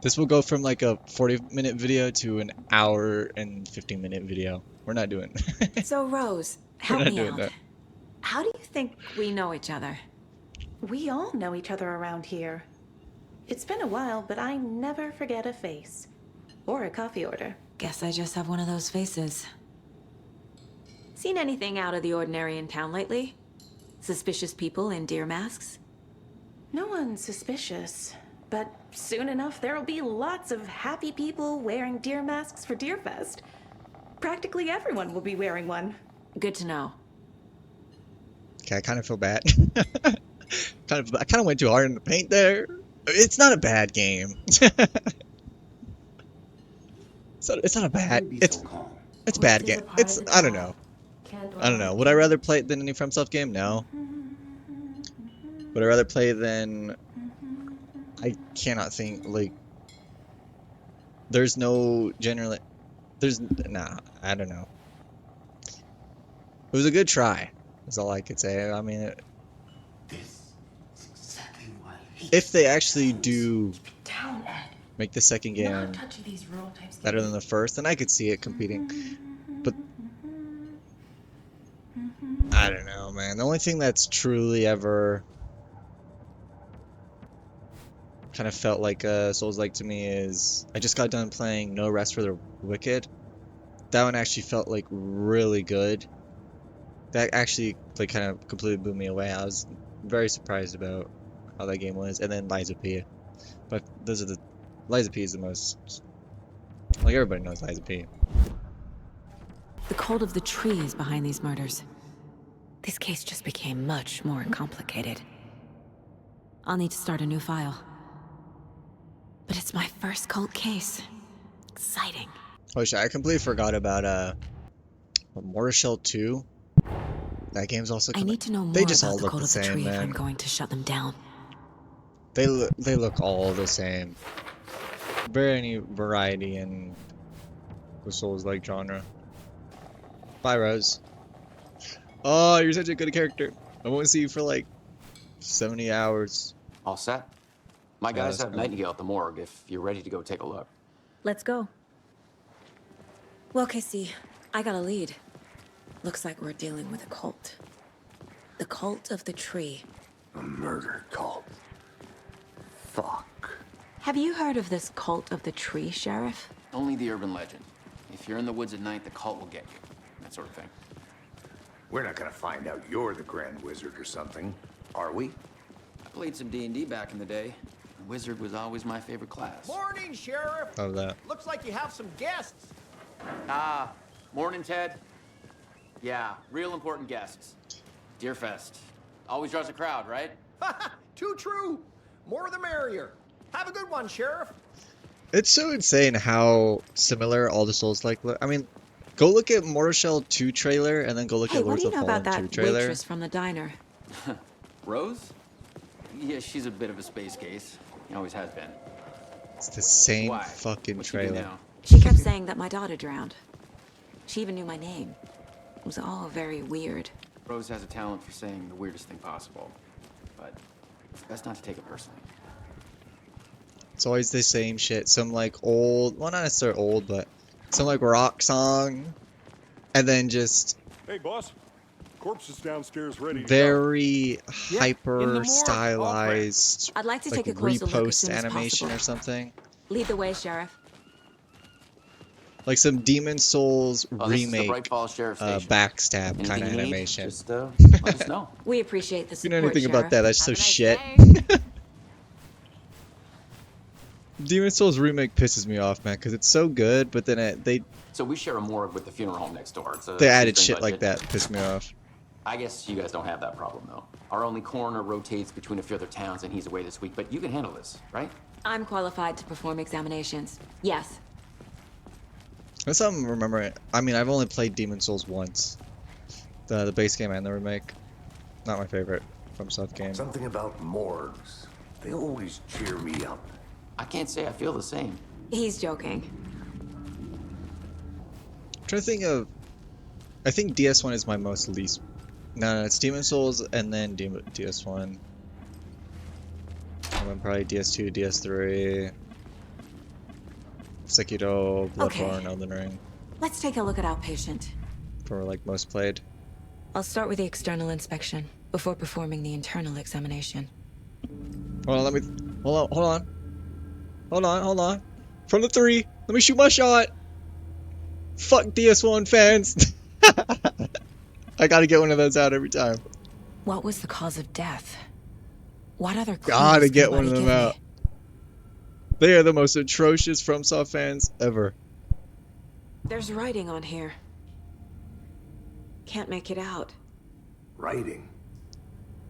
This will go from like a 40-minute video to an hour and 15-minute video. We're not doing So, Rose, help me out. How do you think we know each other? We all know each other around here. It's been a while, but I never forget a face. Or a coffee order. Guess I just have one of those faces. Seen anything out of the ordinary in town lately? Suspicious people in deer masks? No one's suspicious. But soon enough, there'll be lots of happy people wearing deer masks for Deerfest. Practically everyone will be wearing one. Good to know. Okay, I kind of feel bad. I kind of went too hard in the paint there. It's not a bad game. It's not a bad. It's a bad game. I don't know. Would I rather play it than any FromSoft game? No. Would I rather play than? I cannot think, like, there's no generally, I don't know. It was a good try, is all I could say. I mean, if they actually do make the second game better than the first, then I could see it competing. But, I don't know, man. The only thing that's truly ever... kind of felt like Souls-like to me is I just got done playing No Rest for the Wicked. That one actually felt like really good. That actually like kind of completely blew me away. I was very surprised about how that game was. And then Lies of P. But those are the Lies of P is the most, like, everybody knows Lies of P. The cult of the tree is behind these murders. This case just became much more complicated. I'll need to start a new file. But it's my first cult case. Exciting. Oh shit, I completely forgot about Mortar Shell 2. That game's also coming. I need to know more they just about all the look cult the of the same, tree if man. I'm going to shut them down. They look all the same. Barely any variety in the Souls-like genre. Bye, Rose. Oh, you're such a good character. I won't see you for like 70 hours. All set? My Yeah, guys let's have go. Nightingale at the morgue if you're ready to go take a look. Let's go. Well, Casey, I got a lead. Looks like we're dealing with a cult. The cult of the tree. A murder cult. Fuck. Have you heard of this cult of the tree, Sheriff? Only the urban legend. If you're in the woods at night, the cult will get you. That sort of thing. We're not gonna find out you're the Grand Wizard or something, are we? I played some D&D back in the day. The wizard was always my favorite class. Morning, Sheriff. Love that. Looks like you have some guests. Ah, morning, Ted. Yeah, real important guests. Deerfest. Always draws a crowd, right? Too true. More the merrier. Have a good one, Sheriff. It's so insane how similar all the Souls-like look. I mean, go look at Mortal Shell 2 trailer and then go look Hey, at what Lords do you of know Fallen about 2 that trailer. waitress from the diner? Rose? Yeah, she's a bit of a space case. He always has been. It's the same Why? fucking What's she do trailer. now? She kept saying that my daughter drowned. She even knew my name. It was all very weird. Rose has a talent for saying the weirdest thing possible. But it's best not to take it personally. It's always the same shit. Some like old, well not necessarily old, but some like rock song, and then just Hey, boss. Corpse is downstairs ready to go. very in the hyper morgue. stylized, I'd like to like take a closer look as repost soon as animation possible. or something. Lead the way, Sheriff. Like some Demon Souls Oh, this is the remake, Bright Falls Sheriff Station. backstab Anything kind of you need, animation. just let us know. We appreciate the If you support, know anything about Sheriff. that, that's so Have a nice shit. day. Demon Souls remake pisses me off, man, because it's so good, but then So we share a morgue with the funeral home next door. It's a they added shoestring shit like budget. that, piss me off. I guess you guys don't have that problem, though. Our only coroner rotates between a few other towns, and he's away this week, but you can handle this, right? I'm qualified to perform examinations. Yes. That's something I'm remembering. I mean, I've only played Demon Souls once. The base game and the remake. Not my favorite from South game. Something about morgues. They always cheer me up. I can't say I feel the same. He's joking. I'm trying to think of. I think DS1 is my most least. No, it's Demon Souls and then DS1. And then probably DS2, DS3. Sekiro, Bloodborne, Elden Ring. Let's take a look at outpatient. For like most played. I'll start with the external inspection before performing the internal examination. Hold on, let me. Hold on. From the 3, let me shoot my shot. Fuck DS1 fans. I gotta get one of those out every time. What was the cause of death? What other clues Gotta could get one Buddy of them give out. me? They are the most atrocious FromSoft fans ever. There's writing on here. Can't make it out. Writing?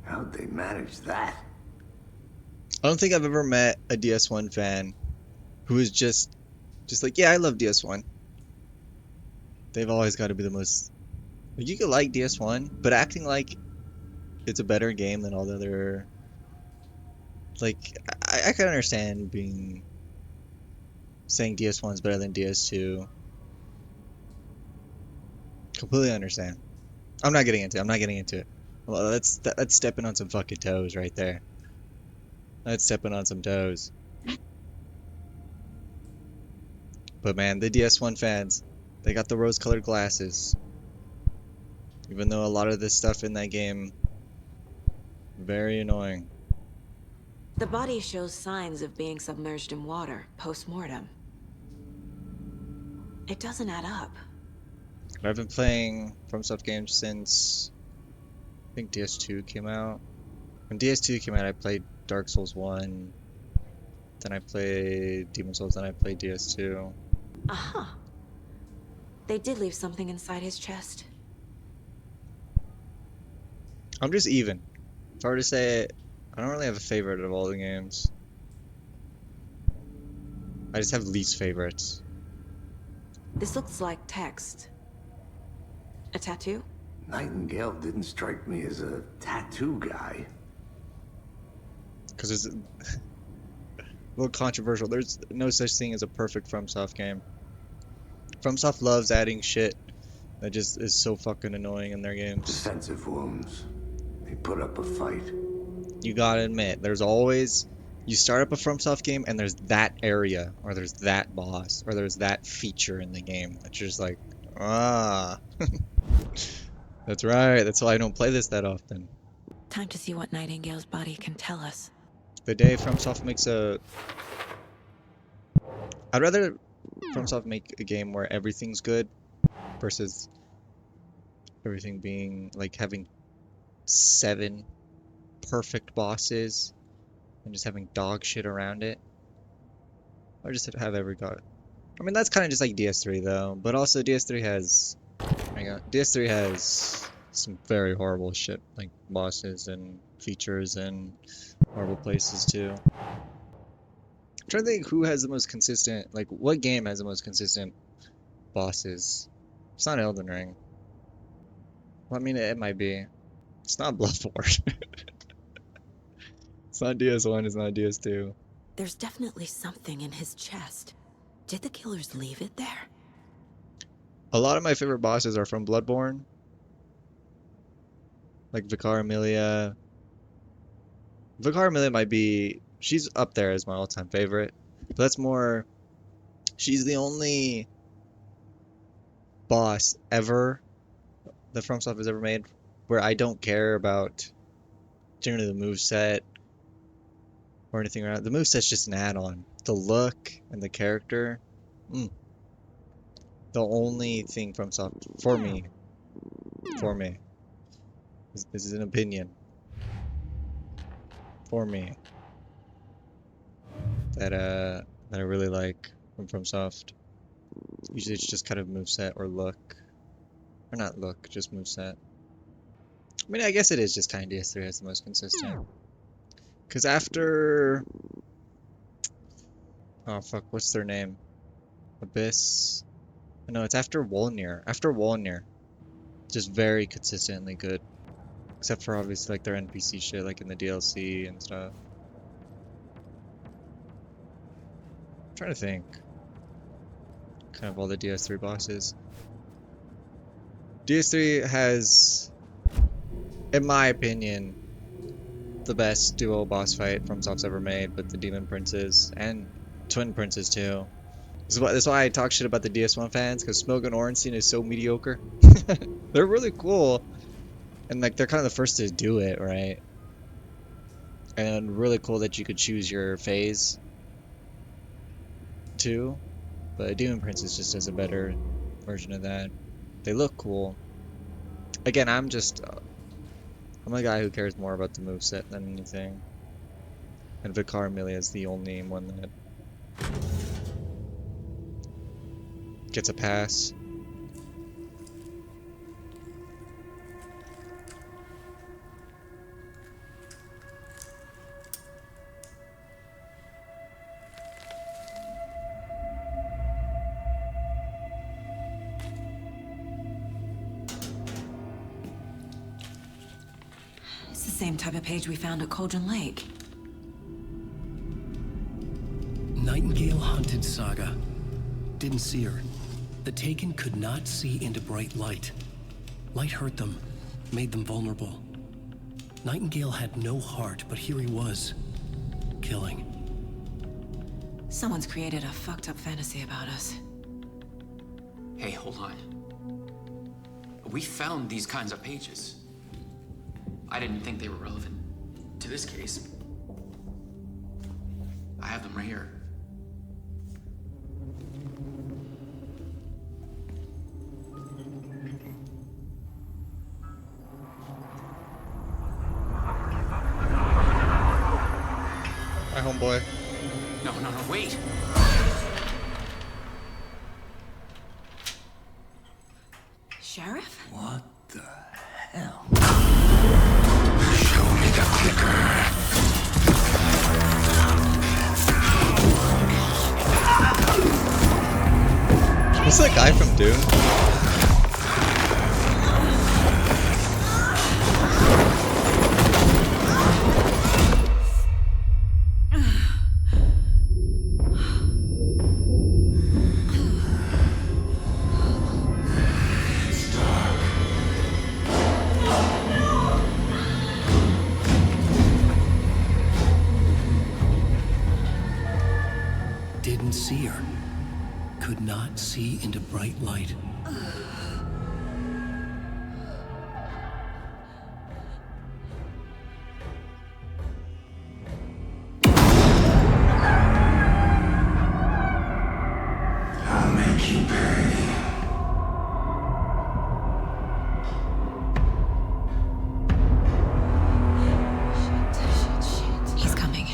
How'd they manage that? I don't think I've ever met a DS1 fan who is just like, yeah, I love DS1. They've always got to be the most. Like, you could like DS1, but acting like it's a better game than all the other. Like, I can understand saying DS1 is better than DS2. Completely understand. I'm not getting into it. Well, that's stepping on some fucking toes right there. That's stepping on some toes. But man, the DS1 fans, they got the rose-colored glasses. Even though a lot of this stuff in that game, very annoying. The body shows signs of being submerged in water post-mortem. It doesn't add up. I've been playing FromSoft games since I think DS2 came out. When DS2 came out, I played Dark Souls 1. Then I played Demon Souls, then I played DS2. Aha. They did leave something inside his chest. I'm just even. If I were to say it, I don't really have a favorite of all the games. I just have least favorites. This looks like text. A tattoo? Nightingale didn't strike me as a tattoo guy. Because it's a little controversial. There's no such thing as a perfect FromSoft game. FromSoft loves adding shit that just is so fucking annoying in their games. Defensive wounds. They put up a fight. You gotta admit, there's always, you start up a FromSoft game and there's that area, or there's that boss, or there's that feature in the game that you're just like, ah. That's right, that's why I don't play this that often. Time to see what Nightingale's body can tell us. The day FromSoft makes a... I'd rather FromSoft make a game where everything's good versus everything being, like, having 7 perfect bosses and just having dog shit around it. Or just have every god. I mean, that's kind of just like DS3 though, but also DS3 has... DS3 has some very horrible shit, like bosses and features and horrible places too. I'm trying to think who has the most consistent, like what game has the most consistent bosses. It's not Elden Ring. Well, I mean, it might be. It's not Bloodborne. It's not DS1, it's not DS2. There's definitely something in his chest. Did the killers leave it there? A lot of my favorite bosses are from Bloodborne. Like Vicar Amelia. Vicar Amelia might be... She's up there as my all-time favorite. But that's more... She's the only boss ever that FromSoft has ever made where I don't care about generally the moveset or anything around. The moveset's just an add-on. The look and the character. The only thing FromSoft, for me, this is an opinion, for me, that I really like from FromSoft. Usually it's just kind of moveset or look. Or not look, just moveset. I mean, I guess it is just kind of DS3 has the most consistent. Because after... Oh, fuck, what's their name? Abyss? No, it's after Wolnir. After Wolnir. Just very consistently good. Except for obviously like their NPC shit, like in the DLC and stuff. I'm trying to think. Kind of all the DS3 bosses. DS3 has, in my opinion, the best duo boss fight FromSoft's ever made with the Demon Princes and Twin Princes too. That's why I talk shit about the DS1 fans, because Smoke and Ornstein is so mediocre. They're really cool. And like they're kind of the first to do it, right? And really cool that you could choose your phase too. But Demon Princes just does a better version of that. They look cool. Again, I'm a guy who cares more about the moveset than anything. And Vicar Amelia is the only one that gets a pass. It's the same type of page we found at Cauldron Lake. Nightingale hunted Saga. Didn't see her. The Taken could not see into bright light. Light hurt them, made them vulnerable. Nightingale had no heart, but here he was, killing. Someone's created a fucked up fantasy about us. Hey, hold on. We found these kinds of pages. I didn't think they were relevant to this case. I have them right here. Hi, homeboy. No, wait! Sheriff? What the hell? Show me the clicker. What's that guy from Dune? didn't see her. Could not see into bright light. I'll make you pay. He's coming.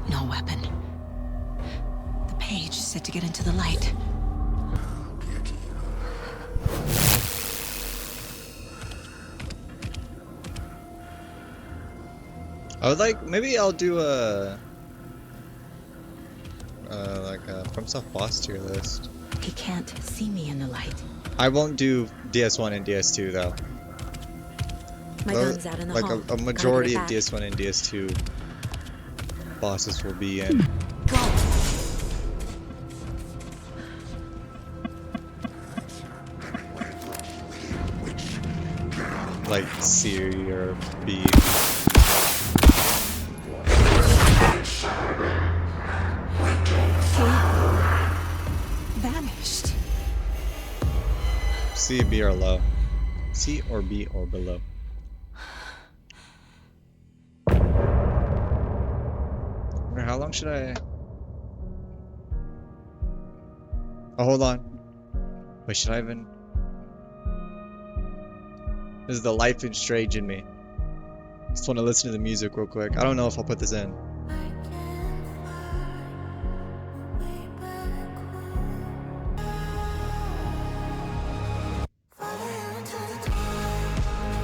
No weapon. The page is set to get into the light. I would like, maybe I'll do a like a FromSoft boss tier list. He can't see me in the light. I won't do DS1 and DS2 though. My gun's out in the like hall. a majority of Gotta get DS1 and DS2 bosses will be in. Like C or B. Vanished. C, B, or low. C or B or below. How long should I? Oh, hold on. Wait, should I even? This is the life and strange in me. Just want to listen to the music real quick. I don't know if I'll put this in.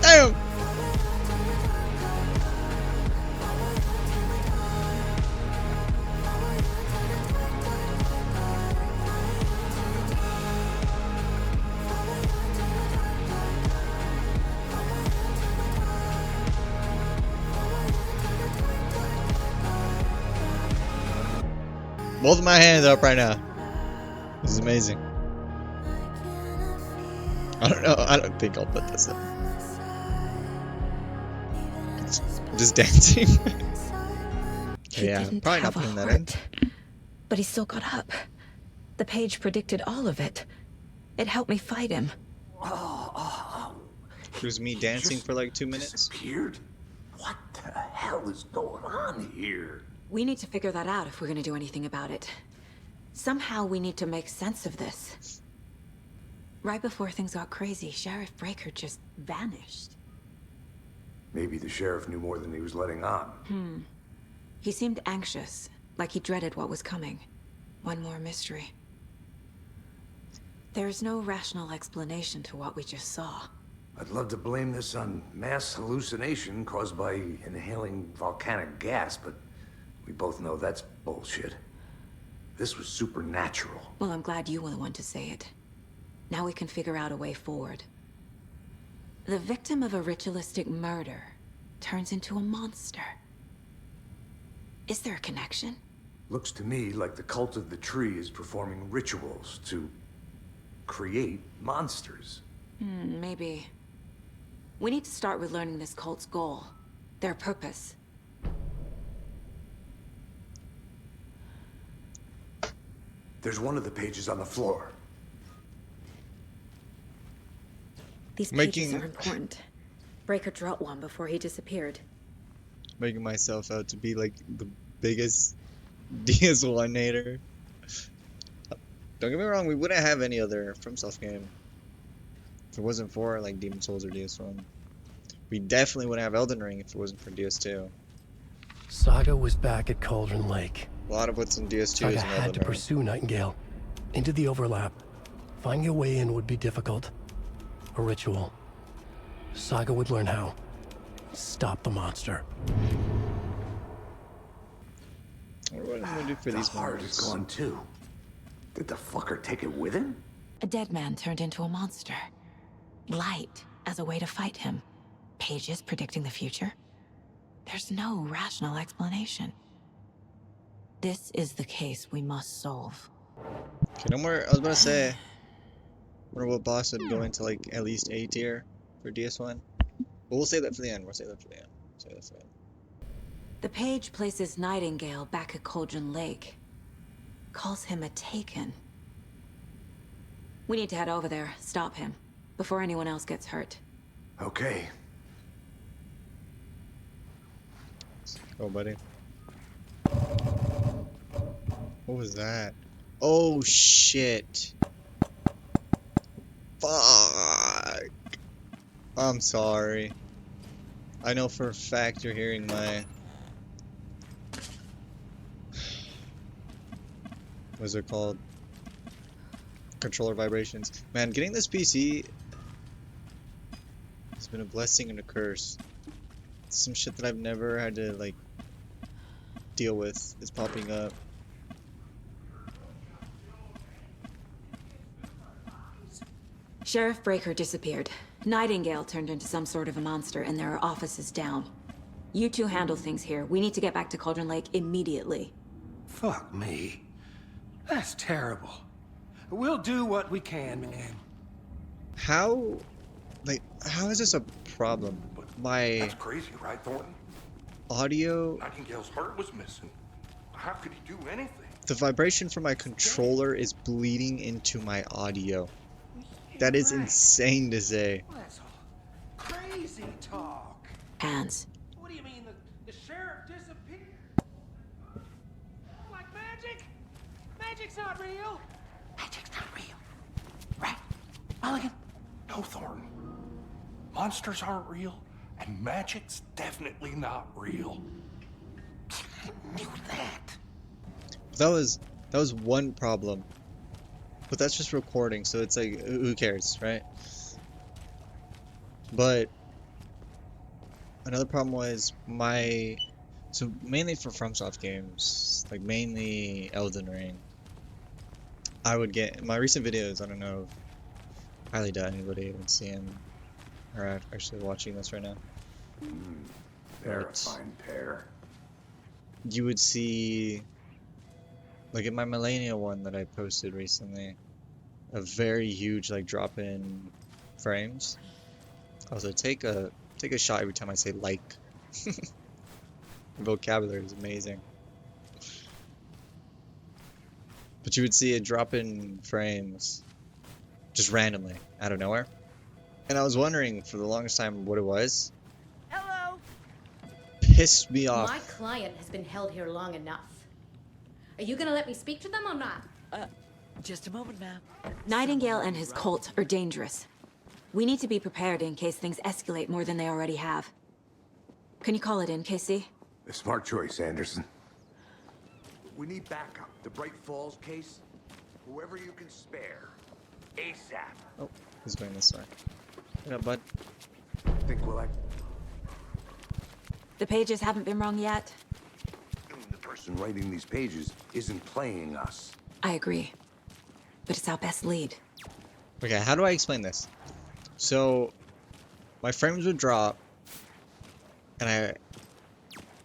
Damn! Both of my hands are up right now. This is amazing. I don't know. I don't think I'll put this in. I'm just dancing. Yeah, Didn't probably not have a putting that in. heart, but he still got up. The page predicted all of it. It helped me fight him. It was me dancing for like 2 minutes. Disappeared? What the hell is going on here? We need to figure that out if we're going to do anything about it. Somehow we need to make sense of this. Right before things got crazy, Sheriff Breaker just vanished. Maybe the sheriff knew more than he was letting on. He seemed anxious, like he dreaded what was coming. One more mystery. There's no rational explanation to what we just saw. I'd love to blame this on mass hallucination caused by inhaling volcanic gas, but we both know that's bullshit. This was supernatural. Well, I'm glad you were the one to say it. Now we can figure out a way forward. The victim of a ritualistic murder turns into a monster. Is there a connection? Looks to me like the cult of the tree is performing rituals to create monsters. Maybe. We need to start with learning this cult's goal, their purpose. There's one of the pages on the floor. These pages are important. Breaker dropped one before he disappeared. Making myself out to be like the biggest DS1 hater. Don't get me wrong, we wouldn't have any other FromSoft game if it wasn't for like Demon's Souls or DS1. We definitely wouldn't have Elden Ring if it wasn't for DS2. Saga was back at Cauldron Lake. A lot of what's in DS2 Saga is in had Elden to Ring. pursue Nightingale into the overlap. Finding a way in would be difficult. A ritual. Saga would learn how. Stop the monster. What am I gonna do for The these heart is monsters? gone too. Did the fucker take it with him? A dead man turned into a monster. Light as a way to fight him. Pages predicting the future. There's no rational explanation. This is the case we must solve. Okay, no more. I was gonna say, I wonder what boss would go into like at least A tier for DS1. But we'll save that for the end. We'll save that for the end. Save that for the end. The page places Nightingale back at Cauldron Lake. calls him a Taken. We need to head over there, stop him, before anyone else gets hurt. Okay. Go, buddy. What was that? Oh, shit. Fuck. I'm sorry. I know for a fact you're hearing my... What's it called? Controller vibrations. Man, getting this PC has been a blessing and a curse. Some shit that I've never had to, like, deal with is popping up. Sheriff Breaker disappeared. Nightingale turned into some sort of a monster, and there are offices down. You two handle things here. We need to get back to Cauldron Lake immediately. Fuck me. That's terrible. We'll do what we can, man. How is this a problem? My That's crazy, right, Thornton? audio, Nightingale's heart was missing. How could he do anything? the vibration from my controller is bleeding into my audio. That is insane to say. Well, that's all crazy talk. Hands. What do you mean the sheriff disappeared? Like magic? Magic's not real. Magic's not real. Right, Mulligan? No, Thornton. Monsters aren't real, and magic's definitely not real. I knew that. That was one problem. But that's just recording, so it's like, who cares, right? But another problem was so mainly for FromSoft games, like mainly Elden Ring, I would get my recent videos. I don't know, highly doubt anybody would see them or actually watching this right now. They're a But fine pair. you would see, like in my Millennia one that I posted recently, a very huge like drop in frames. Also, take a shot every time I say like. Vocabulary is amazing. But you would see a drop in frames just randomly out of nowhere. And I was wondering for the longest time what it was. Hello. Pissed me off. My client has been held here long enough. Are you gonna let me speak to them or not? Just a moment, ma'am. Nightingale and his cult are dangerous. We need to be prepared in case things escalate more than they already have. Can you call it in, Casey? A smart choice, Anderson. We need backup. The Bright Falls case? Whoever you can spare. ASAP. Oh, he's going this way. What up, bud? Think we'll The pages haven't been wrong yet. The person writing these pages isn't playing us. I agree. But it's our best lead. Okay, how do I explain this? So, my frames would drop, and I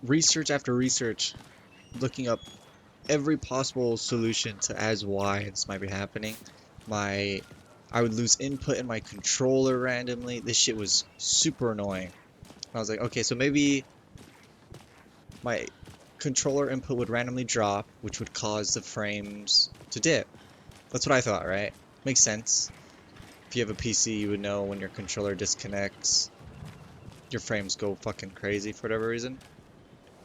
research after research, looking up every possible solution to as why this might be happening. I would lose input in my controller randomly. This shit was super annoying. I was like, okay, so maybe my controller input would randomly drop, which would cause the frames to dip. That's what I thought, right? Makes sense. If you have a PC, you would know when your controller disconnects, your frames go fucking crazy for whatever reason.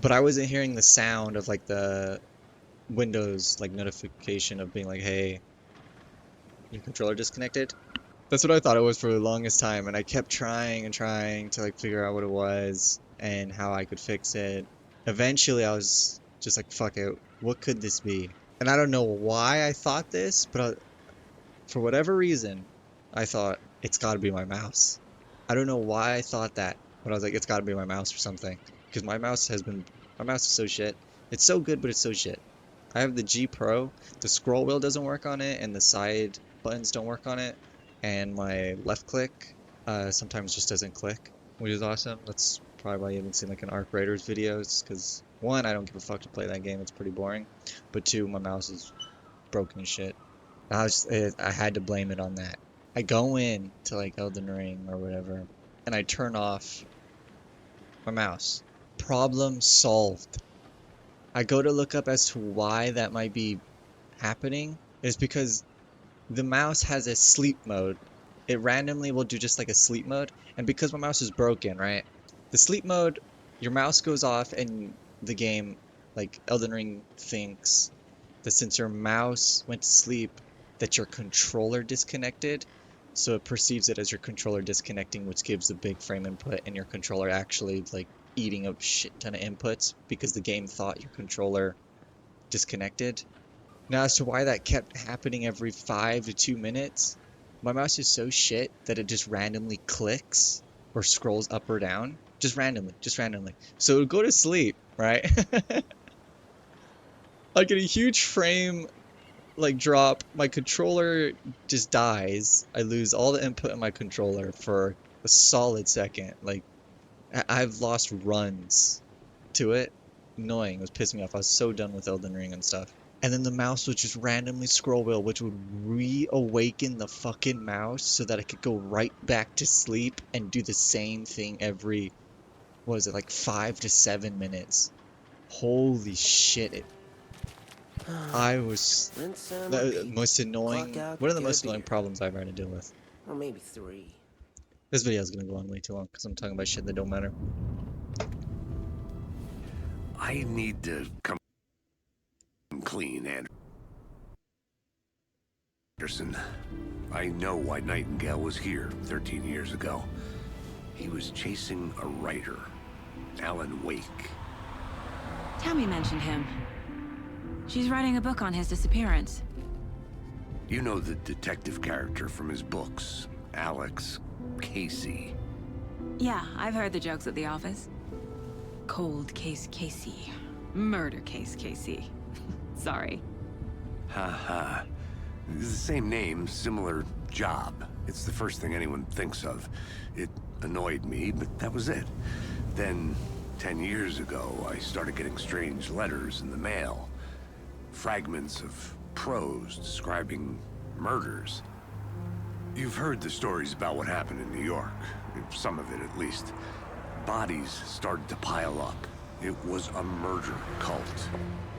But I wasn't hearing the sound of like the Windows like notification of being like, hey, your controller disconnected. That's what I thought it was for the longest time, and I kept trying and trying to like figure out what it was and how I could fix it. Eventually I was just like, fuck it, what could this be? And I don't know why I thought this, but for whatever reason, I thought it's gotta be my mouse. I don't know why I thought that, but I was like, it's gotta be my mouse or something. Because my mouse is so shit. It's so good, but it's so shit. I have the G Pro, the scroll wheel doesn't work on it, and the side buttons don't work on it, and my left click sometimes just doesn't click, which is awesome. That's probably why you haven't seen like an Arc Raiders videos, because one, I don't give a fuck to play that game, it's pretty boring, but two, my mouse is broken as shit. I had to blame it on that. I go in to like Elden Ring or whatever, and I turn off my mouse. Problem solved. I go to look up as to why that might be happening is because the mouse has a sleep mode. It randomly will do just like a sleep mode, and because my mouse is broken, right? The sleep mode, your mouse goes off and the game, like Elden Ring, thinks that since your mouse went to sleep, that your controller disconnected, so it perceives it as your controller disconnecting, which gives a big frame input, and your controller actually like eating a shit ton of inputs because the game thought your controller disconnected. Now, as to why that kept happening every 5 to 2 minutes, my mouse is so shit that it just randomly clicks or scrolls up or down, just randomly. So it'll go to sleep, right? I get a huge frame like drop, my controller just dies. I lose all the input in my controller for a solid second. Like, I've lost runs to it. Annoying. It was pissing me off. I was so done with Elden Ring and stuff. And then the mouse would just randomly scroll wheel, which would reawaken the fucking mouse so that I could go right back to sleep and do the same thing every, what was it, like 5 to 7 minutes. Holy shit. I was the most annoying, one of the most annoying problems I've had to deal with. Or maybe 3. This video is going to go on way too long because I'm talking about shit that don't matter. I need to come clean, Anderson. I know why Nightingale was here 13 years ago. He was chasing a writer, Alan Wake. Tammy mentioned him. She's writing a book on his disappearance. You know the detective character from his books, Alex Casey. Yeah, I've heard the jokes at the office. Cold case Casey. Murder case Casey. Sorry. Ha. It's the same name, similar job. It's the first thing anyone thinks of. It annoyed me, but that was it. Then, 10 years ago, I started getting strange letters in the mail. Fragments of prose describing murders. You've heard the stories about what happened in New York. Some of it, at least. Bodies started to pile up. It was a murder cult.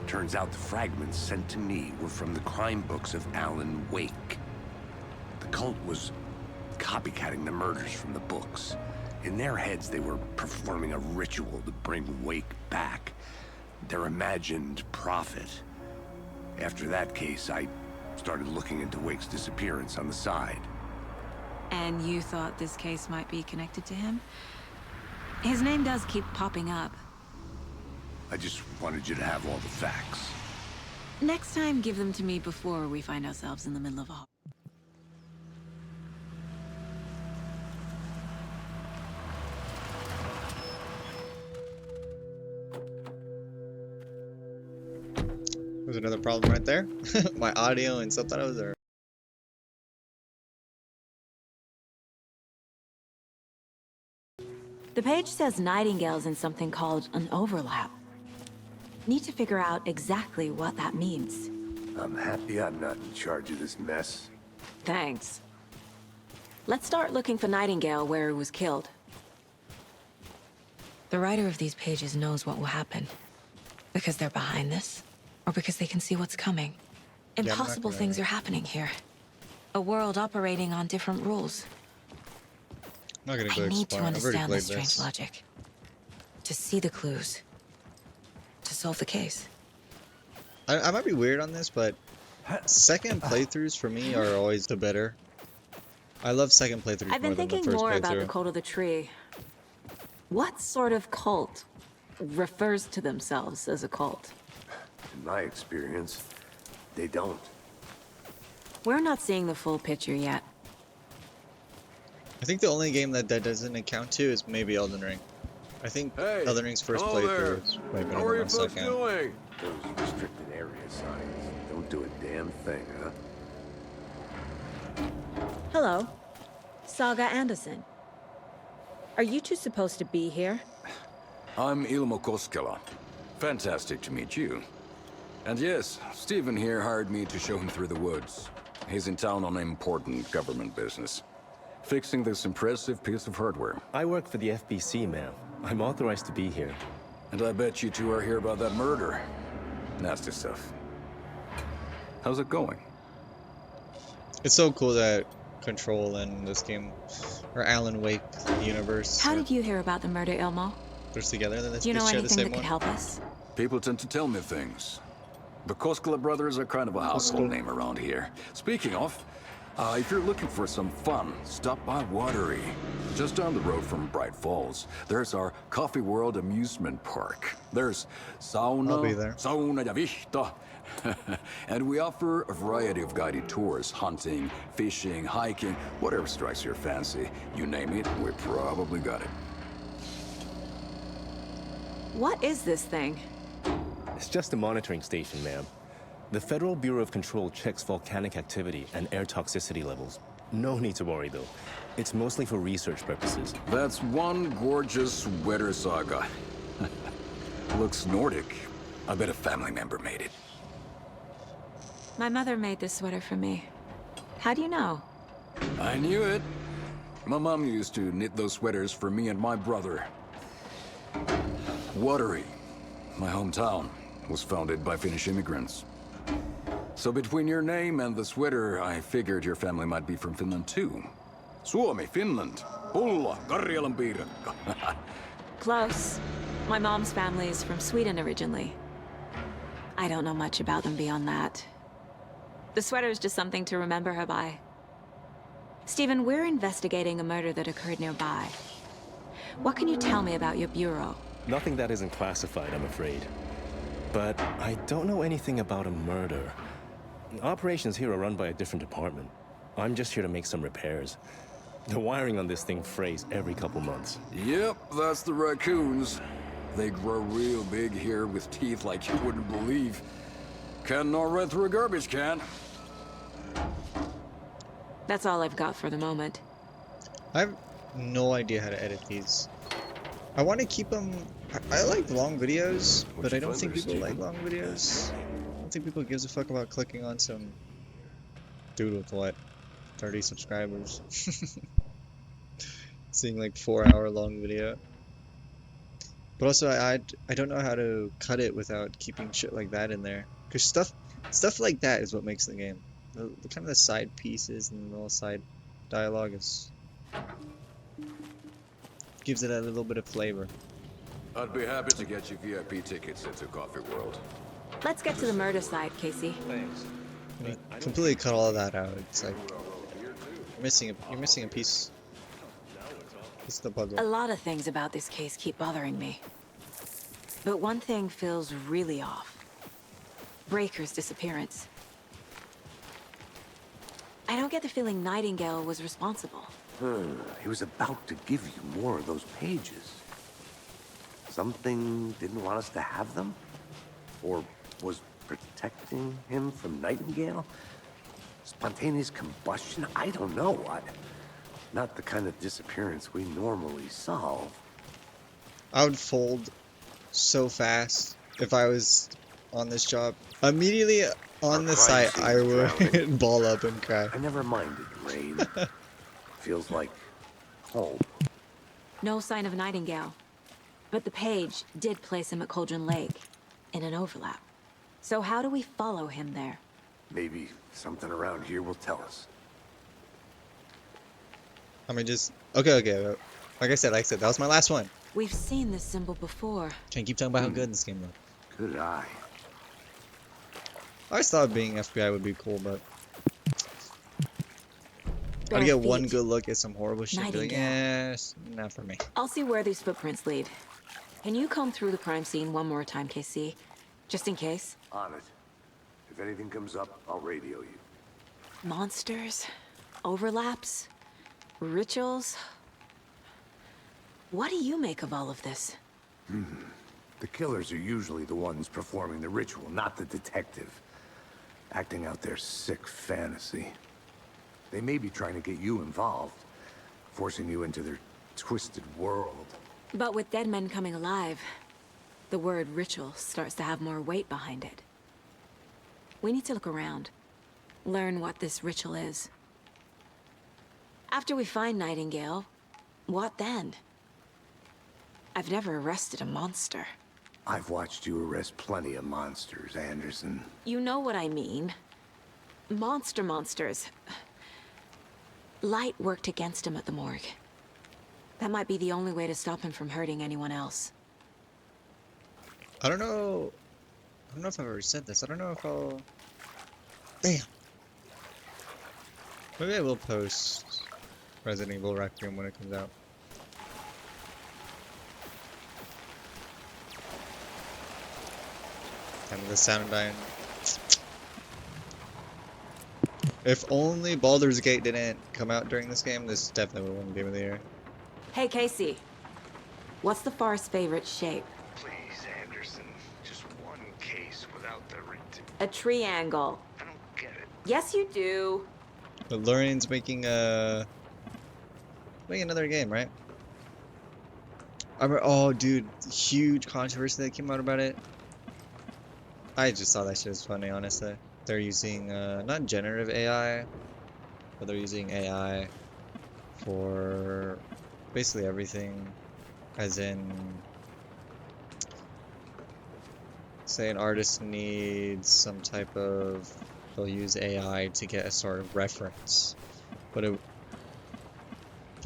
Turns out the fragments sent to me were from the crime books of Alan Wake. The cult was copycatting the murders from the books. In their heads, they were performing a ritual to bring Wake back. Their imagined prophet. After that case, I started looking into Wake's disappearance on the side. And you thought this case might be connected to him? His name does keep popping up. I just wanted you to have all the facts. Next time, give them to me before we find ourselves in the middle of a... There's another problem right there. My audio and subtitles are... The page says Nightingale's in something called an overlap. Need to figure out exactly what that means. I'm happy I'm not in charge of this mess. Thanks. Let's start looking for Nightingale where he was killed. The writer of these pages knows what will happen. Because they're behind this, or because they can see what's coming. Impossible things are happening here. A world operating on different rules. I'm not gonna go I need to explore. I've already understand played this strange logic. To see the clues. To solve the case. I might be weird on this, but second playthroughs for me are always the better. I love second playthroughs I've been more than the thinking first more about the playthrough. cult of the tree. What sort of cult refers to themselves as a cult? In my experience, they don't. We're not seeing the full picture yet. I think the only game that doesn't account to is maybe Elden Ring. I think Elden Ring's first playthrough is way better than my second. Those restricted area signs don't do a damn thing, huh? Hello. Saga Anderson. Are you two supposed to be here? I'm Ilmo Koskela. Fantastic to meet you. And yes, Stephen here hired me to show him through the woods. He's in town on important government business. Fixing this impressive piece of hardware. I work for the FBC, ma'am. I'm authorized to be here. And I bet you two are here about that murder. Nasty stuff. How's it going? It's so cool that Control and this game, or Alan Wake universe, How did you hear about the murder, Ilmo? there's together. Then Do you know share the anything same that could one. help us? People tend to tell me things. The Koskela brothers are kind of a household name around here. Speaking of, if you're looking for some fun, stop by Watery. Just down the road from Bright Falls, there's our Coffee World amusement park. There's sauna, I'll be there. sauna ja vihta. And we offer a variety of guided tours, hunting, fishing, hiking, whatever strikes your fancy. You name it, we probably got it. What is this thing? It's just a monitoring station, ma'am. The Federal Bureau of Control checks volcanic activity and air toxicity levels. No need to worry, though. It's mostly for research purposes. That's one gorgeous sweater saga. Looks Nordic. I bet a family member made it. My mother made this sweater for me. How do you know? I knew it. My mom used to knit those sweaters for me and my brother. Watery, my hometown, was founded by Finnish immigrants. So between your name and the sweater, I figured your family might be from Finland too. Suomi, Finland. Pulla, Karjalan piirakka. Close. My mom's family is from Sweden originally. I don't know much about them beyond that. The sweater is just something to remember her by. Stephen, we're investigating a murder that occurred nearby. What can you tell me about your bureau? Nothing that isn't classified, I'm afraid. But I don't know anything about a murder. Operations here are run by a different department. I'm just here to make some repairs. The wiring on this thing frays every couple months. Yep, that's the raccoons. They grow real big here with teeth like you wouldn't believe. Can't gnaw right through a garbage can. That's all I've got for the moment. I have no idea how to edit these. I want to keep them. I like long videos, but I don't think people like long videos. I don't think people gives a fuck about clicking on some dude with what, 30 subscribers. Seeing like 4-hour long video. But also I don't know how to cut it without keeping shit like that in there. Cause stuff like that is what makes the game. The kind of the side pieces and the little side dialogue is gives it a little bit of flavor. I'd be happy to get you VIP tickets into Coffee World. Let's get to the murder side, Casey. Thanks. I mean, completely cut all of that out. It's like you're missing a piece. It's the puzzle. A lot of things about this case keep bothering me. But one thing feels really off. Breaker's disappearance. I don't get the feeling Nightingale was responsible. He was about to give you more of those pages. Something didn't want us to have them? Or was protecting him from Nightingale? Spontaneous combustion? I don't know. Not the kind of disappearance we normally solve. I would fold so fast if I was on this job. Immediately on the site, I would ball up and cry. I never minded rain. Feels like home. No sign of Nightingale. But the page did place him at Cauldron Lake, in an overlap. So how do we follow him there? Maybe something around here will tell us. I mean, just okay. Like I said, that was my last one. We've seen this symbol before. Can't keep talking about how good this game looked. Good eye. I always thought being FBI would be cool, but Bare I'd get feet. one good look at some horrible shit. Be like, Nightingale. yes, not for me. I'll see where these footprints lead. Can you comb through the crime scene one more time, KC? Just in case. On it. If anything comes up, I'll radio you. Monsters? Overlaps? Rituals? What do you make of all of this? The killers are usually the ones performing the ritual, not the detective. Acting out their sick fantasy. They may be trying to get you involved, forcing you into their twisted world. But with dead men coming alive, the word ritual starts to have more weight behind it. We need to look around. Learn what this ritual is. After we find Nightingale, what then? I've never arrested a monster. I've watched you arrest plenty of monsters, Anderson. You know what I mean. monsters. Light worked against him at the morgue. That might be the only way to stop him from hurting anyone else. I don't know if I've ever said this. I don't know if I'll... Damn. Maybe I will post Resident Evil Requiem when it comes out. And the sound dying. If only Baldur's Gate didn't come out during this game, this definitely would have won Game of the Year. Hey, Casey. What's the Forest's favorite shape? Please, Anderson. Just one case without the A triangle. I don't get it. Yes, you do. But Lurian's making another game, right? Oh, dude, huge controversy that came out about it. I just thought that shit was funny, honestly. They're using not generative AI, but they're using AI for basically everything, as in, say an artist needs some type of, they'll use AI to get a sort of reference, but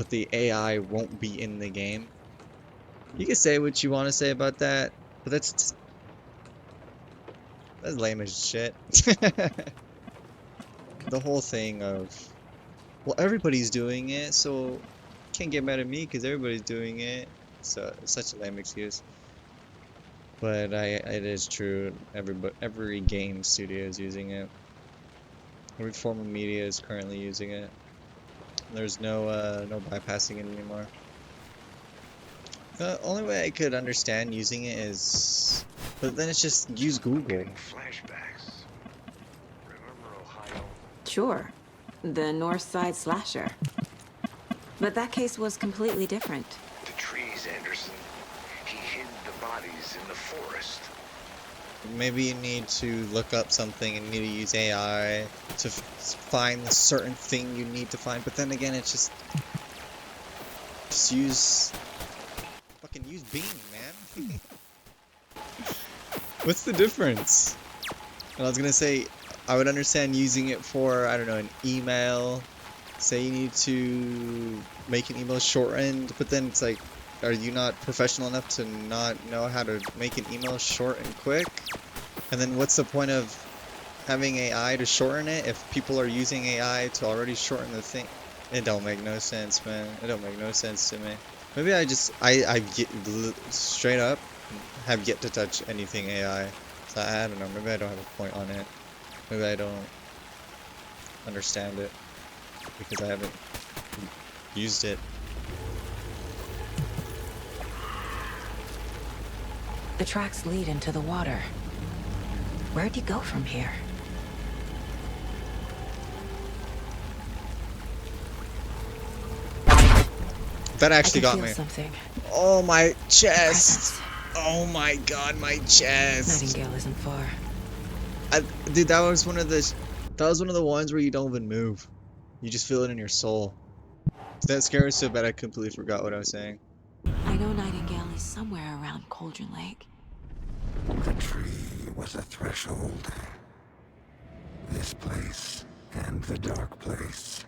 the AI won't be in the game. You can say what you want to say about that, but that's lame as shit. The whole thing of, well, everybody's doing it, so can't get mad at me because everybody's doing it. So it's such a lame excuse. But it is true. Every game studio is using it. Every form of media is currently using it. There's no bypassing it anymore. The only way I could understand using it is, but then it's just use Google. Flashbacks. Remember Ohio? Sure. The North Side slasher. But that case was completely different. The trees, Anderson. He hid the bodies in the forest. Maybe you need to look up something and you need to use AI to find the certain thing you need to find. But then again, it's just use Bing, man. What's the difference? And I was gonna say, I would understand using it for, I don't know, an email. Say you need to make an email shortened, but then it's like, are you not professional enough to not know how to make an email short and quick? And then what's the point of having AI to shorten it if people are using AI to already shorten the thing? It don't make no sense, man. It don't make no sense to me. Maybe I straight up have yet to touch anything AI. So I don't know, maybe I don't have a point on it. Maybe I don't understand it because I haven't used it. The tracks lead into the water. Where'd you go from here? That actually got me. Something. Oh, my chest. Oh my god, my chest. Nightingale isn't far. Dude, that was one of the ones where you don't even move. You just feel it in your soul. That scared so bad I completely forgot what I was saying. I know Nightingale is somewhere around Cauldron Lake. The tree was a threshold. This place and the dark place.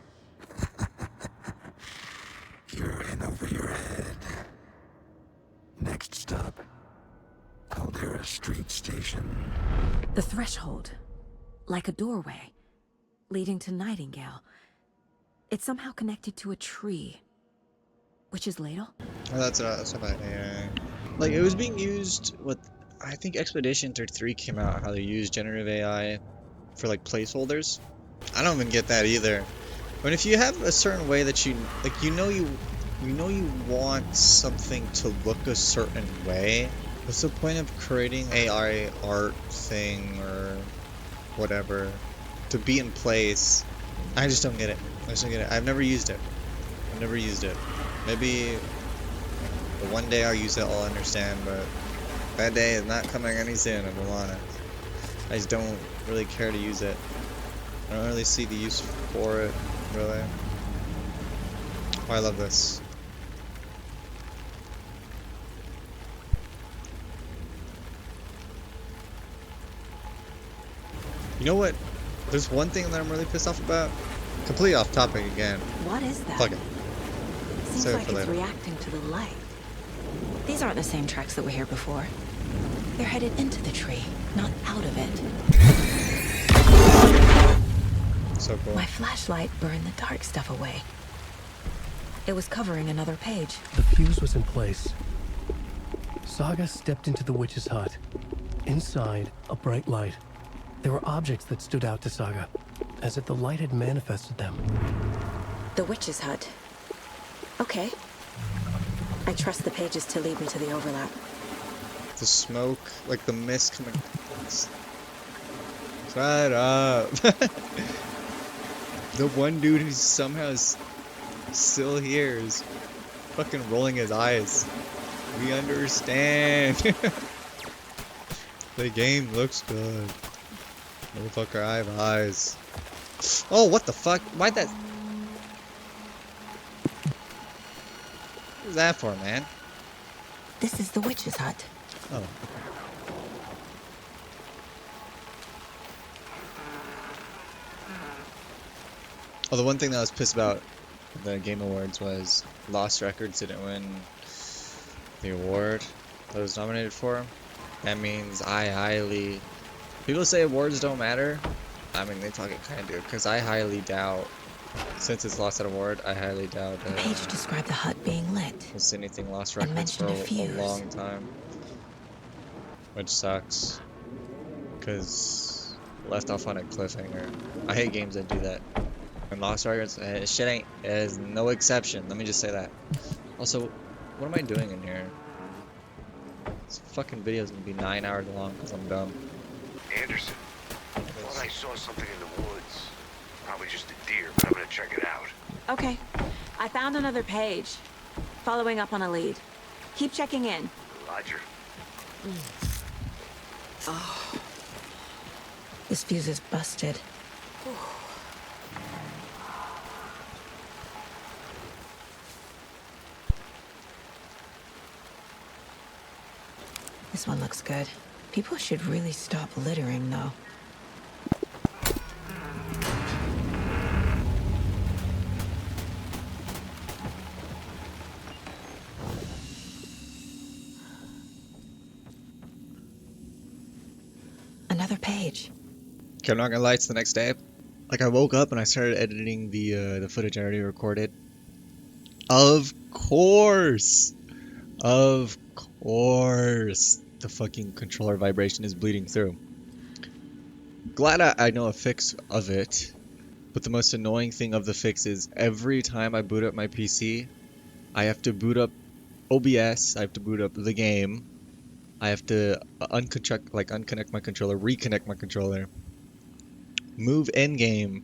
You're in over your head. Next stop, Caldera Street Station. The threshold. Like a doorway. Leading to Nightingale. It's somehow connected to a tree. Witch's Ladle? Oh, that's about AI. Like, it was being used with, I think Expedition 33 came out, how they use generative AI for, like, placeholders. I don't even get that either. But if you have a certain way that you, like, you know you want something to look a certain way, what's the point of creating AI art thing or whatever to be in place? I just don't get it. I've never used it. Maybe one day I'll use it, I'll understand, but that day is not coming any soon, if I'm honest. I just don't really care to use it. I don't really see the use for it, really. Oh, I love this. You know what There's one thing that I'm really pissed off about. Completely off topic again. What is that? Fuck it. Seems Save it like for it's later. reacting to the light. These aren't the same tracks that were here before. They're headed into the tree, not out of it. So cool. My flashlight burned the dark stuff away. It was covering another page. The fuse was in place. Saga stepped into the witch's hut. Inside, a bright light. There were objects that stood out to Saga, as if the light had manifested them. The witch's hut. Okay. I trust the pages to lead me to the overlap. The smoke, like the mist coming. Shut up. The one dude who somehow is still here is fucking rolling his eyes. We understand. The game looks good. Motherfucker, I have eyes. Oh, what the fuck? Why'd that... What is that for, man? This is the witch's hut. Oh. Oh, the one thing that I was pissed about the Game Awards was Lost Records didn't win the award that it was nominated for. That means I highly... People say awards don't matter. I mean, they fucking kind of do, because I highly doubt, since it's lost that award, I highly doubt The page described the hut being lit. we'll see anything Lost Records for mentioned a a fuse. long time. Which sucks. Because left off on a cliffhanger. I hate games that do that. And Lost Records, shit ain't, is no exception. Let me just say that. Also, what am I doing in here? This fucking video is gonna be 9 hours long because I'm dumb. Anderson, I thought I saw something in the woods. Probably just a deer, but I'm gonna check it out. Okay. I found another page. Following up on a lead. Keep checking in. Roger. Oh. This fuse is busted. This one looks good. People should really stop littering, though. Another page. Okay, I'm not gonna lie, it's the next day. Like, I woke up and I started editing the footage I already recorded. Of course! Of course! The fucking controller vibration is bleeding through. Glad I know a fix of it, but the most annoying thing of the fix is every time I boot up my PC, I have to boot up OBS, I have to boot up the game, I have to unconnect my controller, reconnect my controller, move endgame,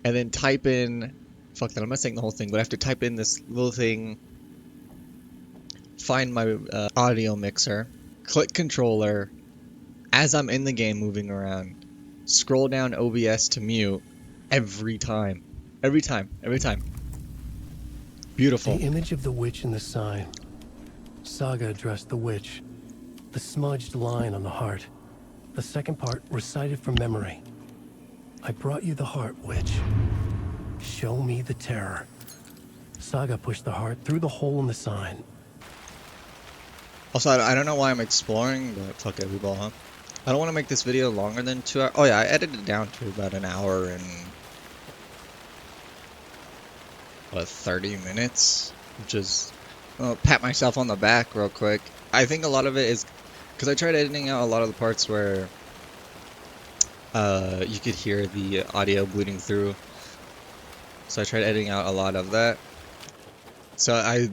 and then type in, fuck that, I'm not saying the whole thing, but I have to type in this little thing, find my audio mixer, click controller, as I'm in the game moving around, scroll down OBS to mute, every time. Every time. Every time. Beautiful. The image of the witch in the sign. Saga addressed the witch. The smudged line on the heart. The second part recited from memory. I brought you the heart, witch. Show me the terror. Saga pushed the heart through the hole in the sign. Also, I don't know why I'm exploring, but fuck it, we ball, huh? I don't want to make this video longer than 2 hours. Oh yeah, I edited it down to about an hour and... what, 30 minutes? Which is... I'll pat myself on the back real quick. I think a lot of it is... because I tried editing out a lot of the parts where... you could hear the audio bleeding through. So I tried editing out a lot of that. So I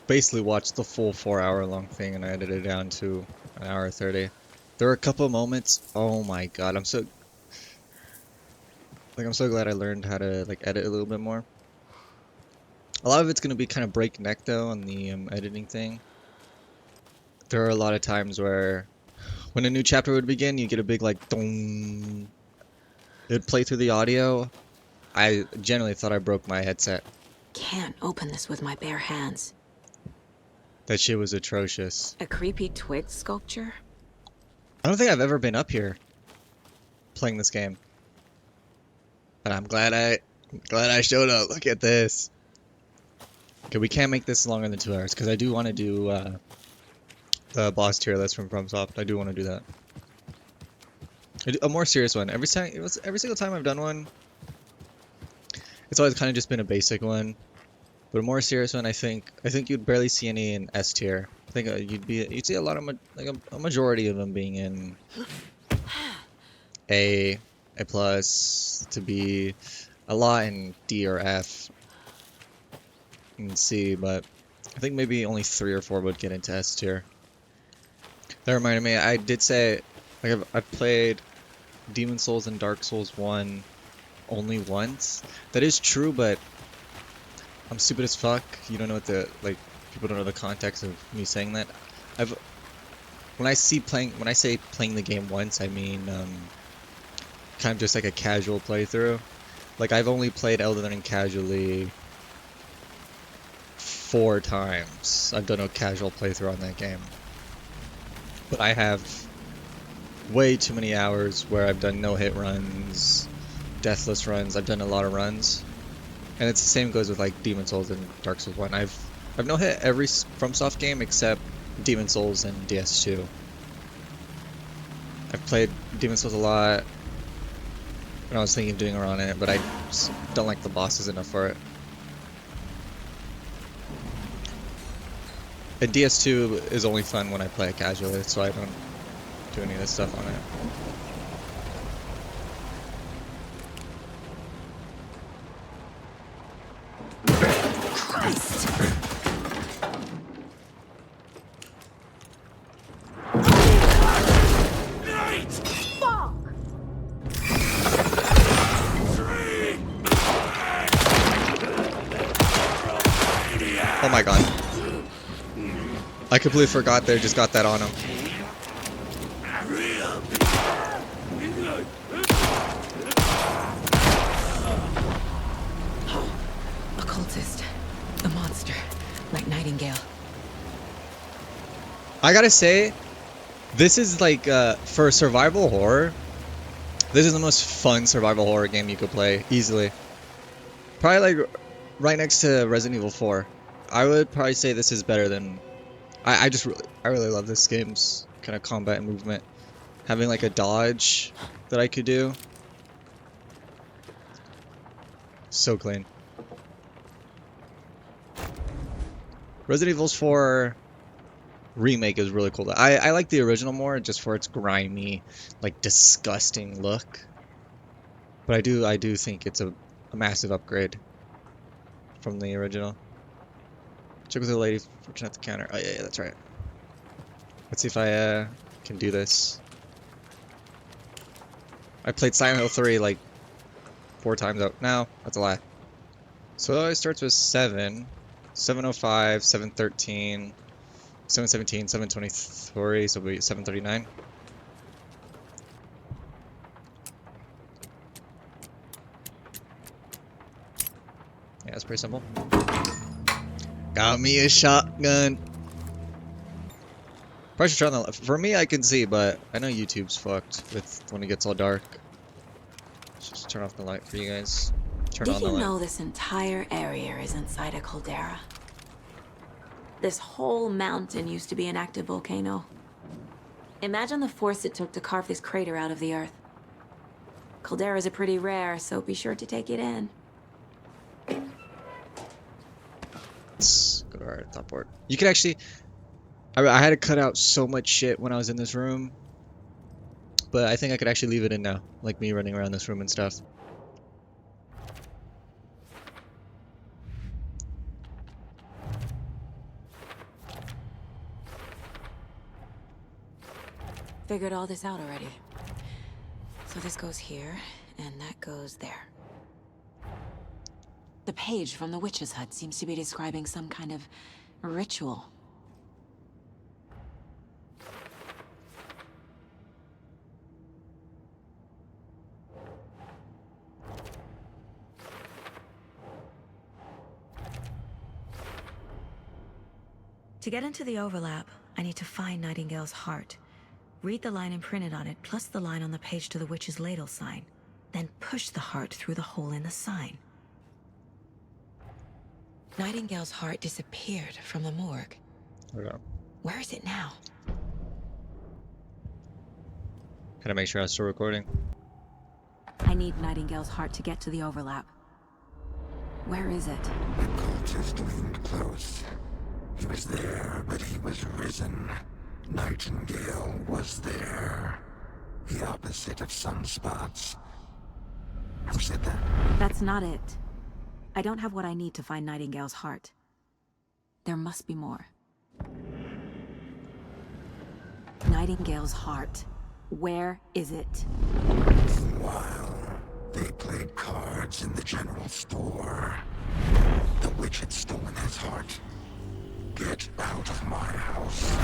basically watched the full 4-hour long thing and I edited it down to an hour 30. There were a couple of moments, oh my god, I'm so glad I learned how to like edit a little bit more. A lot of it's gonna be kind of breakneck though on the editing thing. There are a lot of times where when a new chapter would begin, you get a big like dong. It would play through the audio. I generally thought I broke my headset. Can't open this with my bare hands. That shit was atrocious. A creepy twig sculpture? I don't think I've ever been up here playing this game. But I'm glad I showed up. Look at this. Okay, we can't make this longer than 2 hours because I do want to do the boss tier list from FromSoft. I do want to do that. A more serious one. Every single time I've done one, it's always kind of just been a basic one. But a more serious one, I think you'd barely see any in S tier. I think you'd see a lot of a majority of them being in A plus, to be a lot in D or F and C, but I think maybe only 3 or 4 would get into S tier. That reminded me, I did say, like, I've played Demon Souls and Dark Souls 1 only once. That is true, but I'm stupid as fuck. You don't know what the, like, people don't know the context of me saying that. When I say playing the game once, I mean kind of just like a casual playthrough. Like, I've only played Elden Ring casually 4 times. I've done a casual playthrough on that game. But I have way too many hours where I've done no-hit runs, deathless runs. I've done a lot of runs. And it's the same goes with like Demon Souls and Dark Souls 1. I've no-hit every FromSoft game except Demon Souls and DS2. I've played Demon Souls a lot when I was thinking of doing a run in it, but I just don't like the bosses enough for it. And DS2 is only fun when I play it casually, so I don't do any of this stuff on it. Christ! Oh my god. I completely forgot they just got that on him. Occultist. A monster. Like Nightingale. I gotta say, this is like, for survival horror, this is the most fun survival horror game you could play, easily. Probably like right next to Resident Evil 4. I would probably say this is better than... I really love this game's kind of combat and movement. Having like a dodge that I could do. So clean. Resident Evil 4 remake is really cool. I like the original more just for its grimy, like disgusting look. But I do think it's a massive upgrade from the original. Check with the lady fortune at the counter. Oh yeah, that's right. Let's see if I can do this. I played Silent Hill 3 like 4 times out. No, that's a lie. So it starts with 7, 705, 713, 717, 723, so it'll be 739. Yeah, it's pretty simple. Got me a shotgun. Probably should turn on the light. For me, I can see, but I know YouTube's fucked with when it gets all dark. Let's just turn off the light for you guys. Turn on the light. Did you know this entire area is inside a caldera? This whole mountain used to be an active volcano. Imagine the force it took to carve this crater out of the earth. Calderas are pretty rare, so be sure to take it in. Let's go to our top board. You can actually... I had to cut out so much shit when I was in this room. But I think I could actually leave it in now. Like me running around this room and stuff. Figured all this out already. So this goes here, and that goes there. The page from the witch's hut seems to be describing some kind of ritual. To get into the overlap, I need to find Nightingale's heart. Read the line imprinted on it, plus the line on the page to the witch's ladle sign. then push the heart through the hole in the sign. Nightingale's heart disappeared from the morgue. Hold on. Where is it now? Gotta make sure I'm still recording. I need Nightingale's heart to get to the overlap. Where is it? The cultist leaned close. He was there, but he was risen. Nightingale was there. The opposite of sunspots. Who said that? That's not it. I don't have what I need to find Nightingale's heart. There must be more. Nightingale's heart. Where is it? While they played cards in the general store, the witch had stolen his heart. Get out of my house.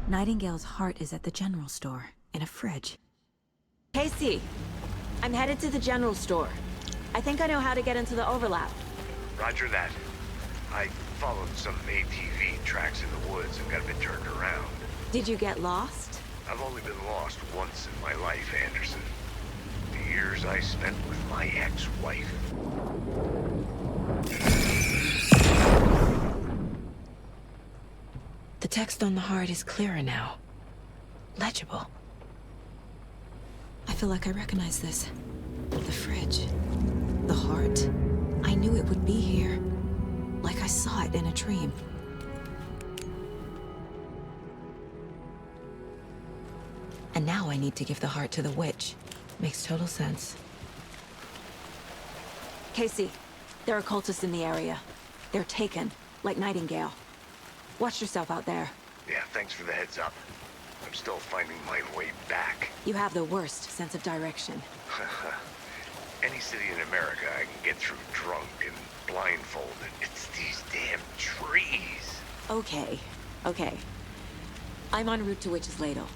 Nightingale's heart is at the general store, in a fridge. Casey, I'm headed to the general store. I think I know how to get into the overlap. Roger that. I followed some ATV tracks in the woods and got a bit turned around. Did you get lost? I've only been lost once in my life, Anderson. The years I spent with my ex-wife. The text on the heart is clearer now. Legible. I feel like I recognize this. The fridge. The heart. I knew it would be here. Like I saw it in a dream. And now I need to give the heart to the witch. Makes total sense. Casey, there are cultists in the area. They're taken, like Nightingale. Watch yourself out there. Yeah, thanks for the heads up. I'm still finding my way back. You have the worst sense of direction. Any city in America I can get through drunk and blindfolded. It's these damn trees. Okay, okay. I'm en route to Witch's Ladle.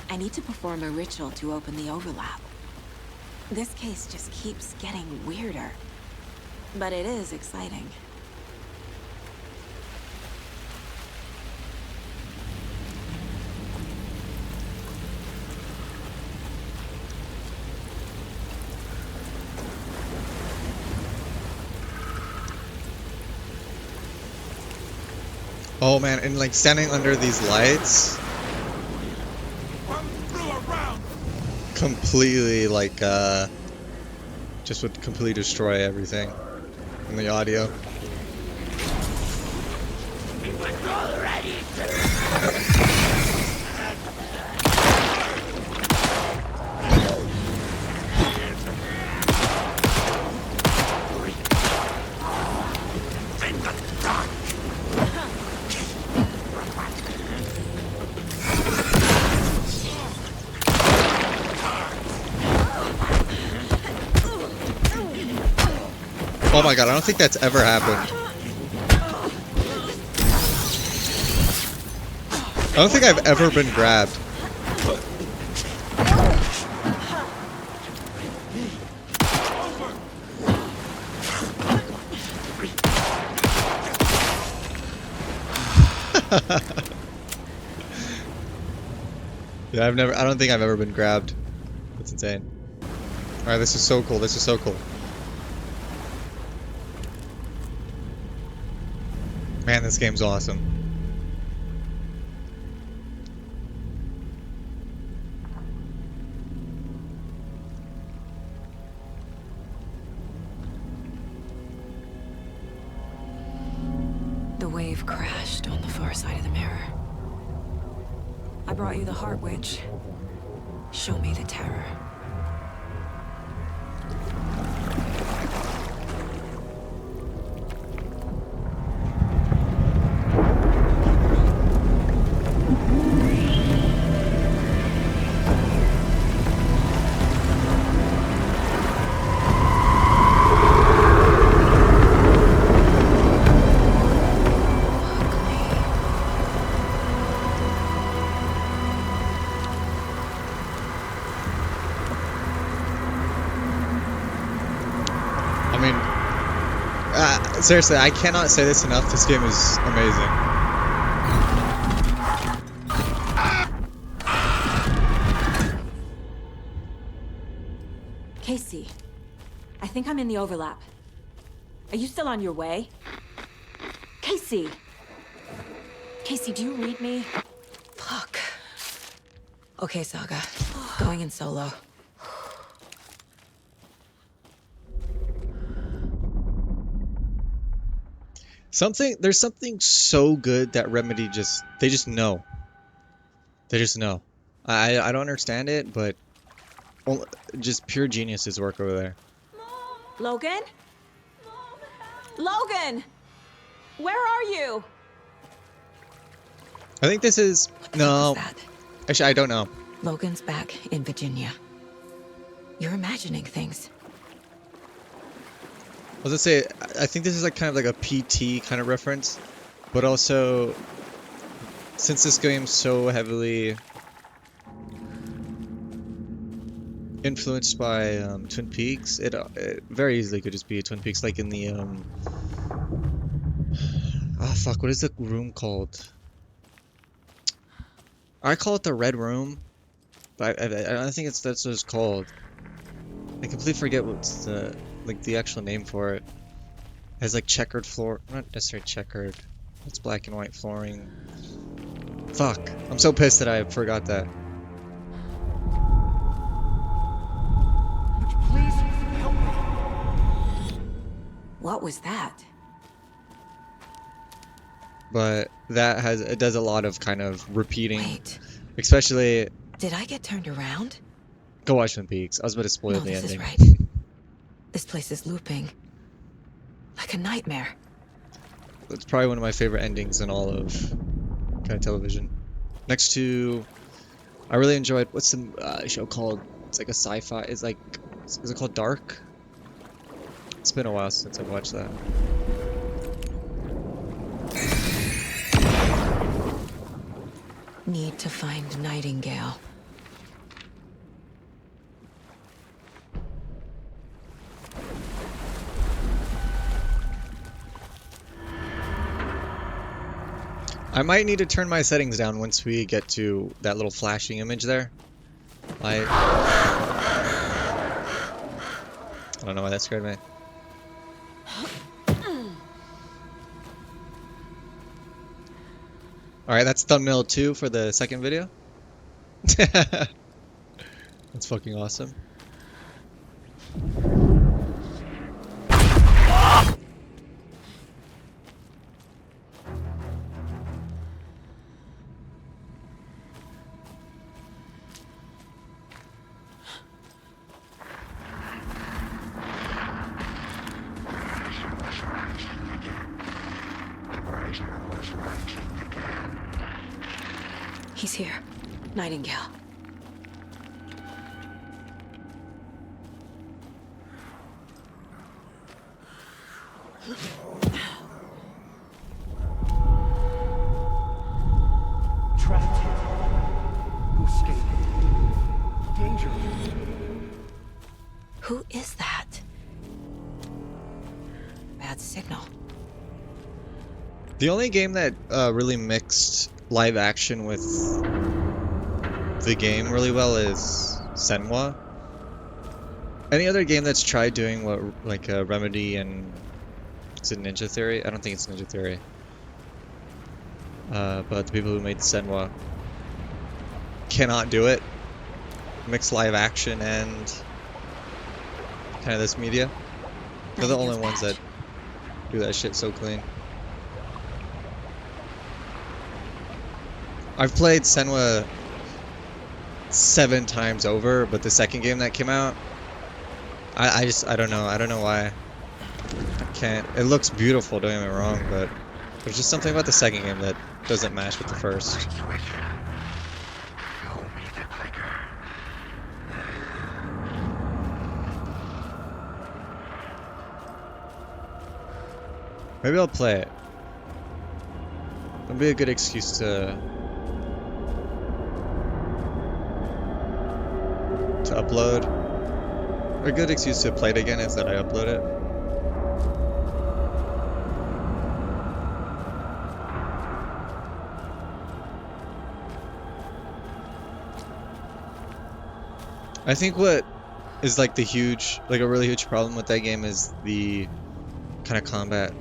I need to perform a ritual to open the overlap. This case just keeps getting weirder. But it is exciting. Oh man, and like standing under these lights completely like just would completely destroy everything in the audio. Oh my god, I don't think that's ever happened. I don't think I've ever been grabbed. Yeah, I don't think I've ever been grabbed. That's insane. Alright, this is so cool, this is so cool. Man, this game's awesome. The wave crashed on the far side of the mirror. I brought you the Heart Witch. Show me the terror. Seriously, I cannot say this enough. This game is amazing. Casey, I think I'm in the overlap. Are you still on your way? Casey! Casey, do you read me? Fuck. Okay, Saga. Going in solo. There's something so good that Remedy they just know. They just know. I don't understand it, but just pure genius's work over there. Logan? Logan! Where are you? I think this is no. Actually, I don't know. Logan's back in Virginia. You're imagining things. I was gonna say, I think this is like kind of like a PT kind of reference, but also since this game's so heavily influenced by Twin Peaks, it very easily could just be a Twin Peaks, like in the oh fuck, what is the room called? I call it the Red Room, but I don't think that's what it's called. I completely forget what's the actual name for it. It has like checkered floor, not necessarily checkered. It's black and white flooring. Fuck, I'm so pissed that I forgot that. Would you please help me? What was that? But it does a lot of kind of repeating. Wait. Especially. Did I get turned around? Go watch Twin Peaks. I was about to spoil the ending. This is right. This place is looping. Like a nightmare. It's probably one of my favorite endings in all of kind of television. Next to, I really enjoyed, what's the show called? It's like a sci-fi. Is it called Dark? It's been a while since I've watched that. Need to find Nightingale. I might need to turn my settings down once we get to that little flashing image there. I don't know why that scared me. Alright, that's thumbnail 2 for the second video. That's fucking awesome. He's here. Nightingale. Trapped here. Who escaped? Danger. Who is that? Bad signal. The only game that really mixed live action with the game really well is Senua. Any other game that's tried doing what like Remedy and is it Ninja Theory? I don't think it's Ninja Theory. But the people who made Senua cannot do it. Mix live action and kind of this media. They're the only ones that do that shit so clean. I've played Senua 7 times over, but the second game that came out, I don't know. I don't know why. I can't. It looks beautiful, don't get me wrong, but there's just something about the second game that doesn't match with the first. Maybe I'll play it. It'll be a good excuse to upload. A good excuse to play it again is that I upload it. I think what is like the huge, like a really huge problem with that game is the kind of combat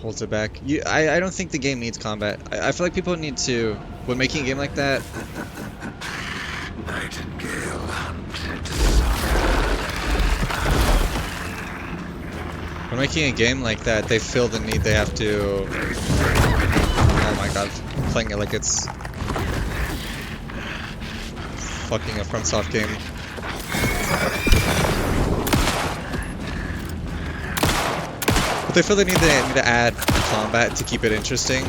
holds it back. I don't think the game needs combat. I feel like people need to, when making a game like that. When making a game like that, they feel the need. They have to. Oh my god, playing it like it's fucking a FromSoft game. But they feel the need to add combat to keep it interesting,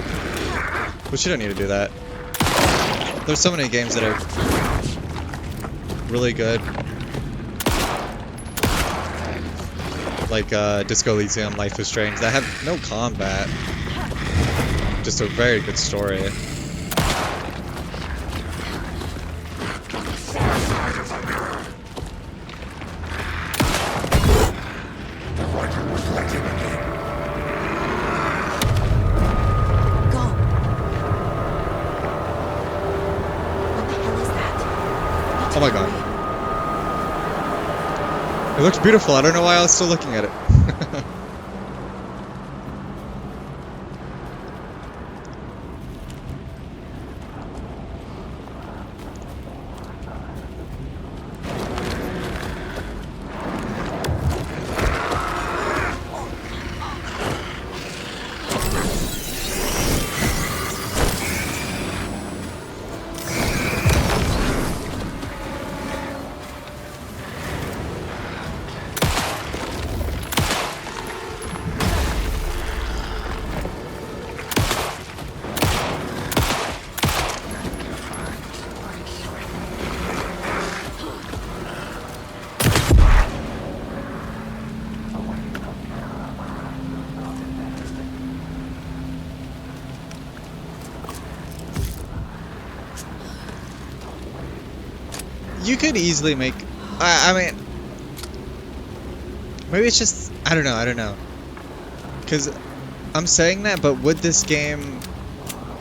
which you don't need to do that. There's so many games that are really good, like Disco Elysium, Life is Strange, that have no combat, just a very good story. Oh my god. It looks beautiful. I don't know why I was still looking at it. You could easily make, I mean, maybe it's just, I don't know. Because I'm saying that, but would this game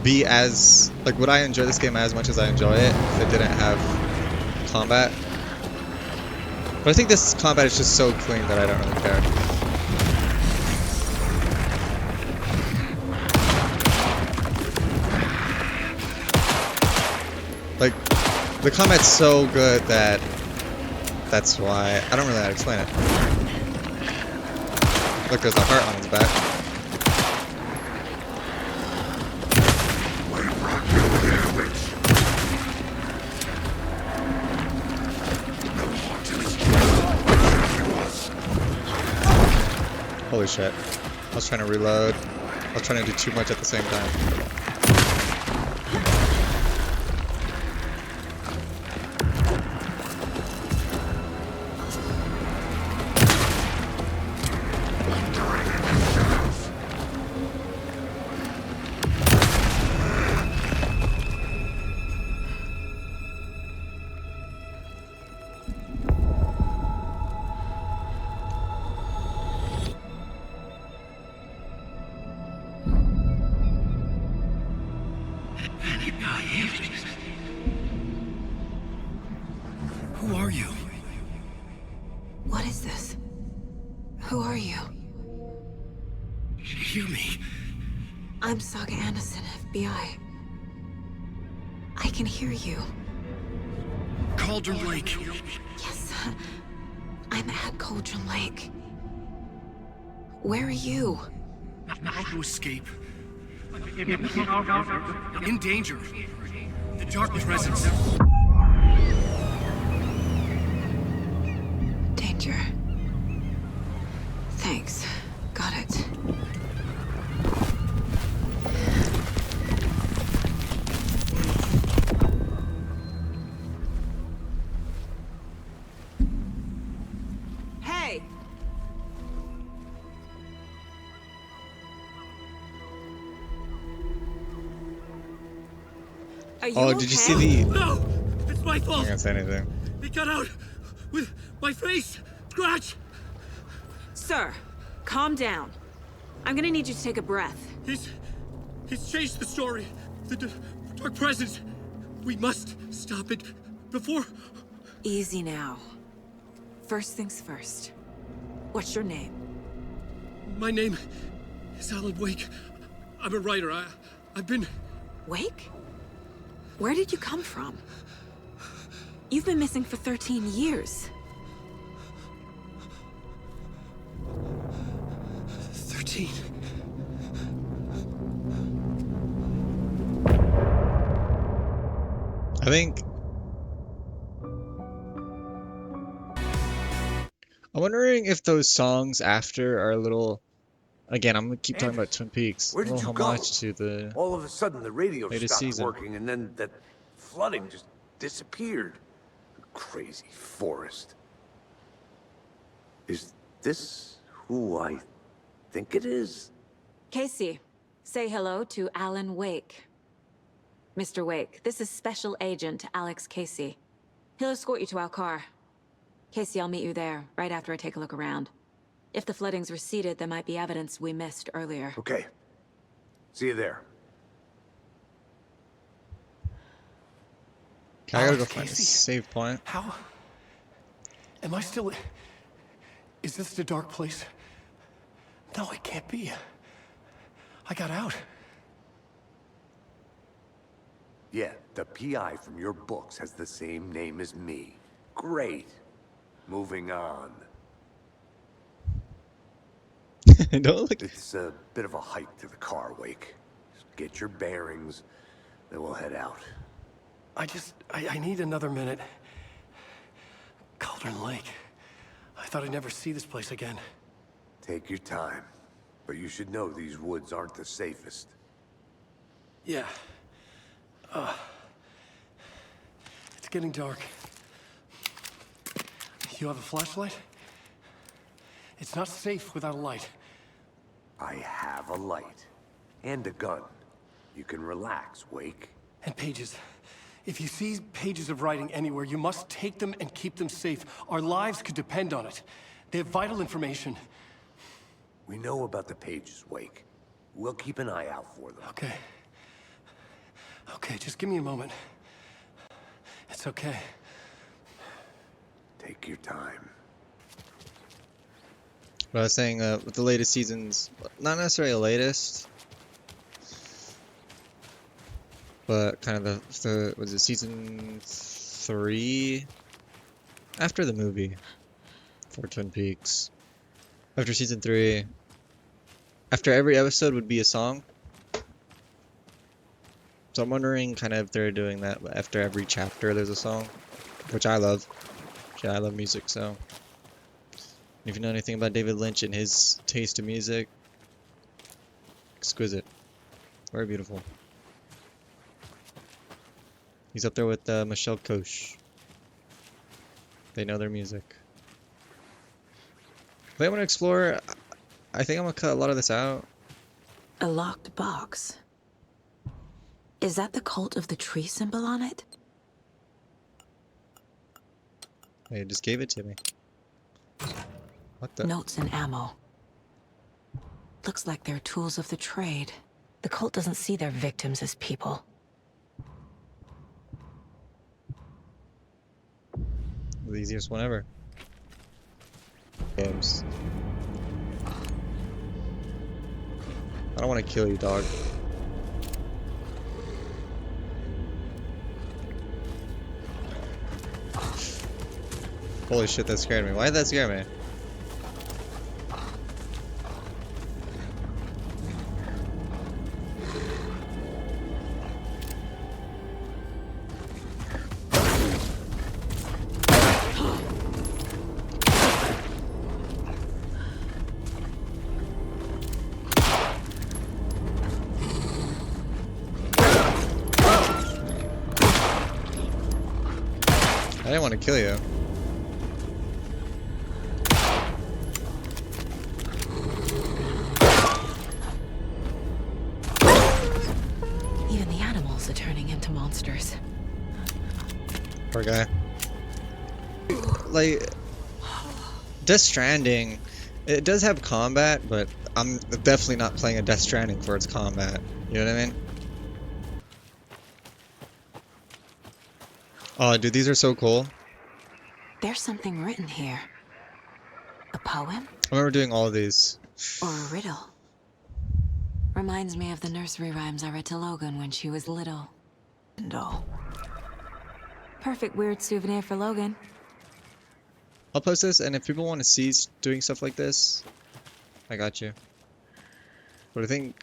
be as, like, would I enjoy this game as much as I enjoy it if it didn't have combat? But I think this combat is just so clean that I don't really care. Like, the combat's so good that that's why I don't really know how to explain it. Look, there's a heart on his back. Holy shit. I was trying to reload. I was trying to do too much at the same time. Who are you? What is this? Who are you? Hear me. I'm Saga Anderson, FBI. I can hear you. Cauldron Lake. Yes, I'm at Cauldron Lake. Where are you? How to escape? In danger. The dark presence. Danger. Thanks. Got it. Hey! Are you Oh, okay? did you see the... No! It's my I'm fault! not gonna say anything. It got out with my face! Scratch! Sir, calm down. I'm gonna need you to take a breath. He's changed the story. The dark presence. We must stop it before... Easy now. First things first. What's your name? My name is Alan Wake. I'm a writer. I've been... Wake? Where did you come from? You've been missing for 13 years. 13. I think... I'm wondering if those songs after are a little... Again, I'm gonna keep talking about Twin Peaks. Where a did little you go? homage to the All of a sudden, the radio latest stopped season. working, and then that flooding just disappeared. Crazy forest. Is this who I think it is? Casey, say hello to Alan Wake. Mr. Wake, this is Special Agent Alex Casey. He'll escort you to our car. Casey, I'll meet you there, right after I take a look around. If the flooding's receded, there might be evidence we missed earlier. Okay. See you there. I gotta go Alex find a Casey? save point. How? Am I still... Is this the dark place? No, it can't be. I got out. Yeah, the PI from your books has the same name as me. Great. Moving on. Don't look. It's a bit of a hike to the car, Wake. Just get your bearings, then we'll head out. I need another minute. Cauldron Lake. I thought I'd never see this place again. Take your time. But you should know these woods aren't the safest. Yeah. It's getting dark. You have a flashlight? It's not safe without a light. I have a light. And a gun. You can relax, Wake. And pages. If you see pages of writing anywhere, you must take them and keep them safe. Our lives could depend on it. They have vital information. We know about the pages, Wake. We'll keep an eye out for them. Okay. Okay, just give me a moment. It's okay. Take your time. But I was saying, with the latest seasons, not necessarily the latest, but kind of the was it season 3? After the movie for Twin Peaks. After season 3, after every episode would be a song. So I'm wondering kind of if they're doing that after every chapter there's a song, which I love. Yeah, I love music, so. If you know anything about David Lynch and his taste in music, exquisite. Very beautiful. He's up there with Michelle Koch. They know their music. If I want to explore, I think I'm going to cut a lot of this out. A locked box. Is that the cult of the tree symbol on it? They just gave it to me. What the? Notes and ammo. Looks like they're tools of the trade. The cult doesn't see their victims as people. The easiest one ever. Games. I don't want to kill you, dog. Holy shit, that scared me. Why did that scare me? I didn't want to kill you. Even the animals are turning into monsters. Poor guy. Like, Death Stranding, it does have combat, but I'm definitely not playing a Death Stranding for its combat. You know what I mean? Oh, dude, these are so cool. There's something written here. A poem? I remember doing all of these. Or a riddle? Reminds me of the nursery rhymes I read to Logan when she was little. And all. Perfect weird souvenir for Logan. I'll post this, and if people want to see doing stuff like this, I got you. But I think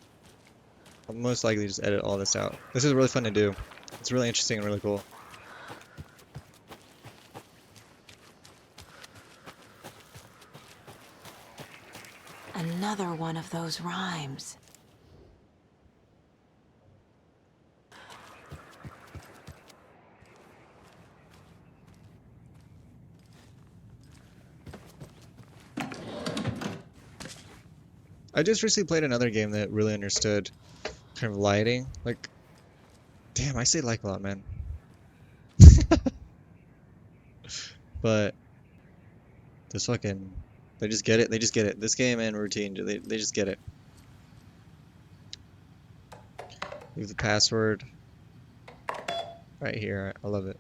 I'll most likely just edit all this out. This is really fun to do. It's really interesting and really cool. Another one of those rhymes. I just recently played another game that really understood kind of lighting. Like, damn, I say like a lot, man. But this fucking, they just get it. They just get it. This game and Routine, they just get it. Leave the password right here. I love it.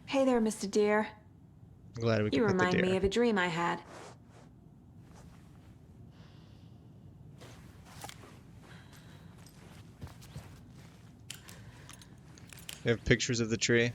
Hey there, Mr. Deer. I'm glad we could You put the remind me deer. of a dream I had. We have pictures of the tree.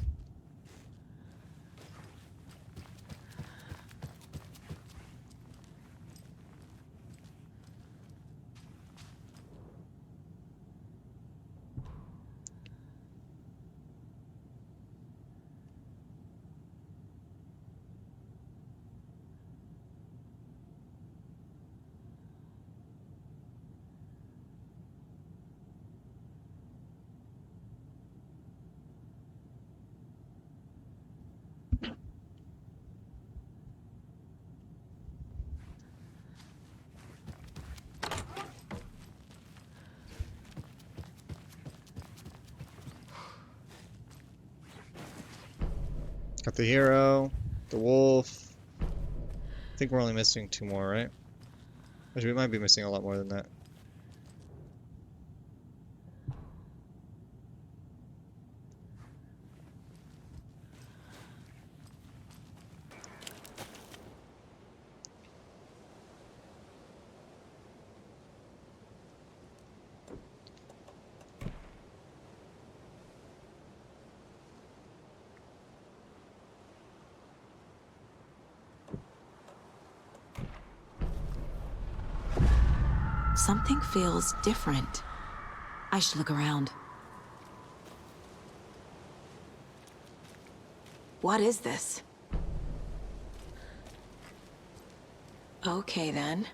Got the hero, the wolf. I think we're only missing 2 more, right? Actually, we might be missing a lot more than that. Something feels different. I should look around. What is this? Okay, then.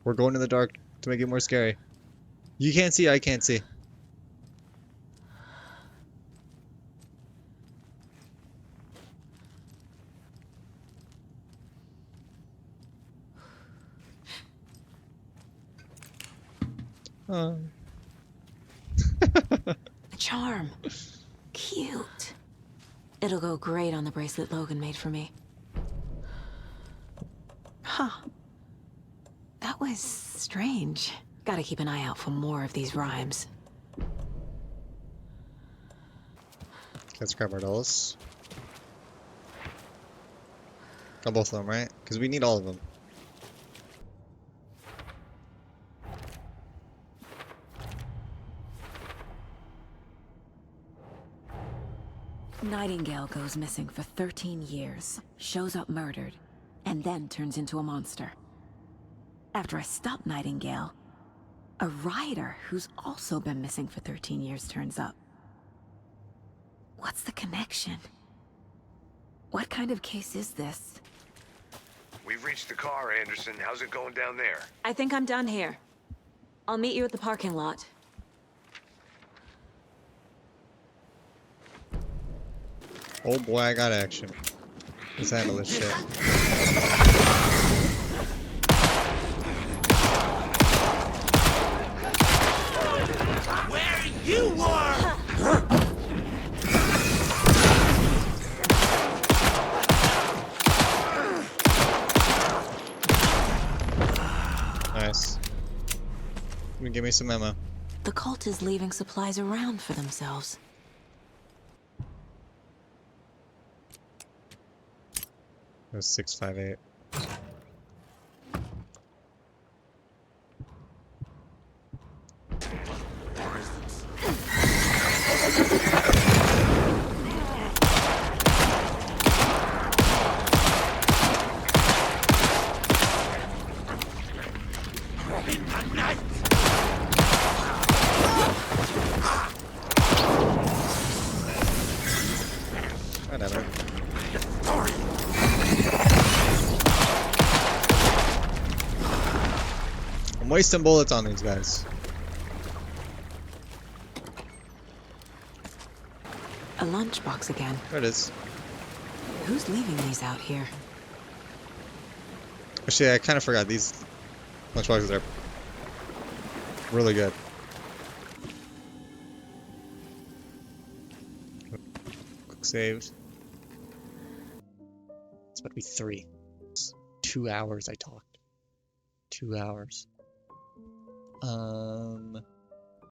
We're going in the dark to make it more scary. You can't see, I can't see. A charm. Cute. It'll go great on the bracelet Logan made for me. Huh. That was strange. Gotta keep an eye out for more of these rhymes. Let's grab our dolls. Got both of them, right? Because we need all of them. Nightingale goes missing for 13 years, shows up murdered, and then turns into a monster. After I stop Nightingale, a rider who's also been missing for 13 years turns up. What's the connection? What kind of case is this? We've reached the car, Anderson. How's it going down there? I think I'm done here. I'll meet you at the parking lot. Oh boy, I got action. Let's handle this shit. Give me some ammo. The cult is leaving supplies around for themselves. It was 658. Whatever. I'm wasting bullets on these guys. A lunchbox again. There it is. Who's leaving these out here? Actually, I kind of forgot these lunchboxes are really good. Quick save. It's about to be 3. It's 2 hours I talked. 2 hours.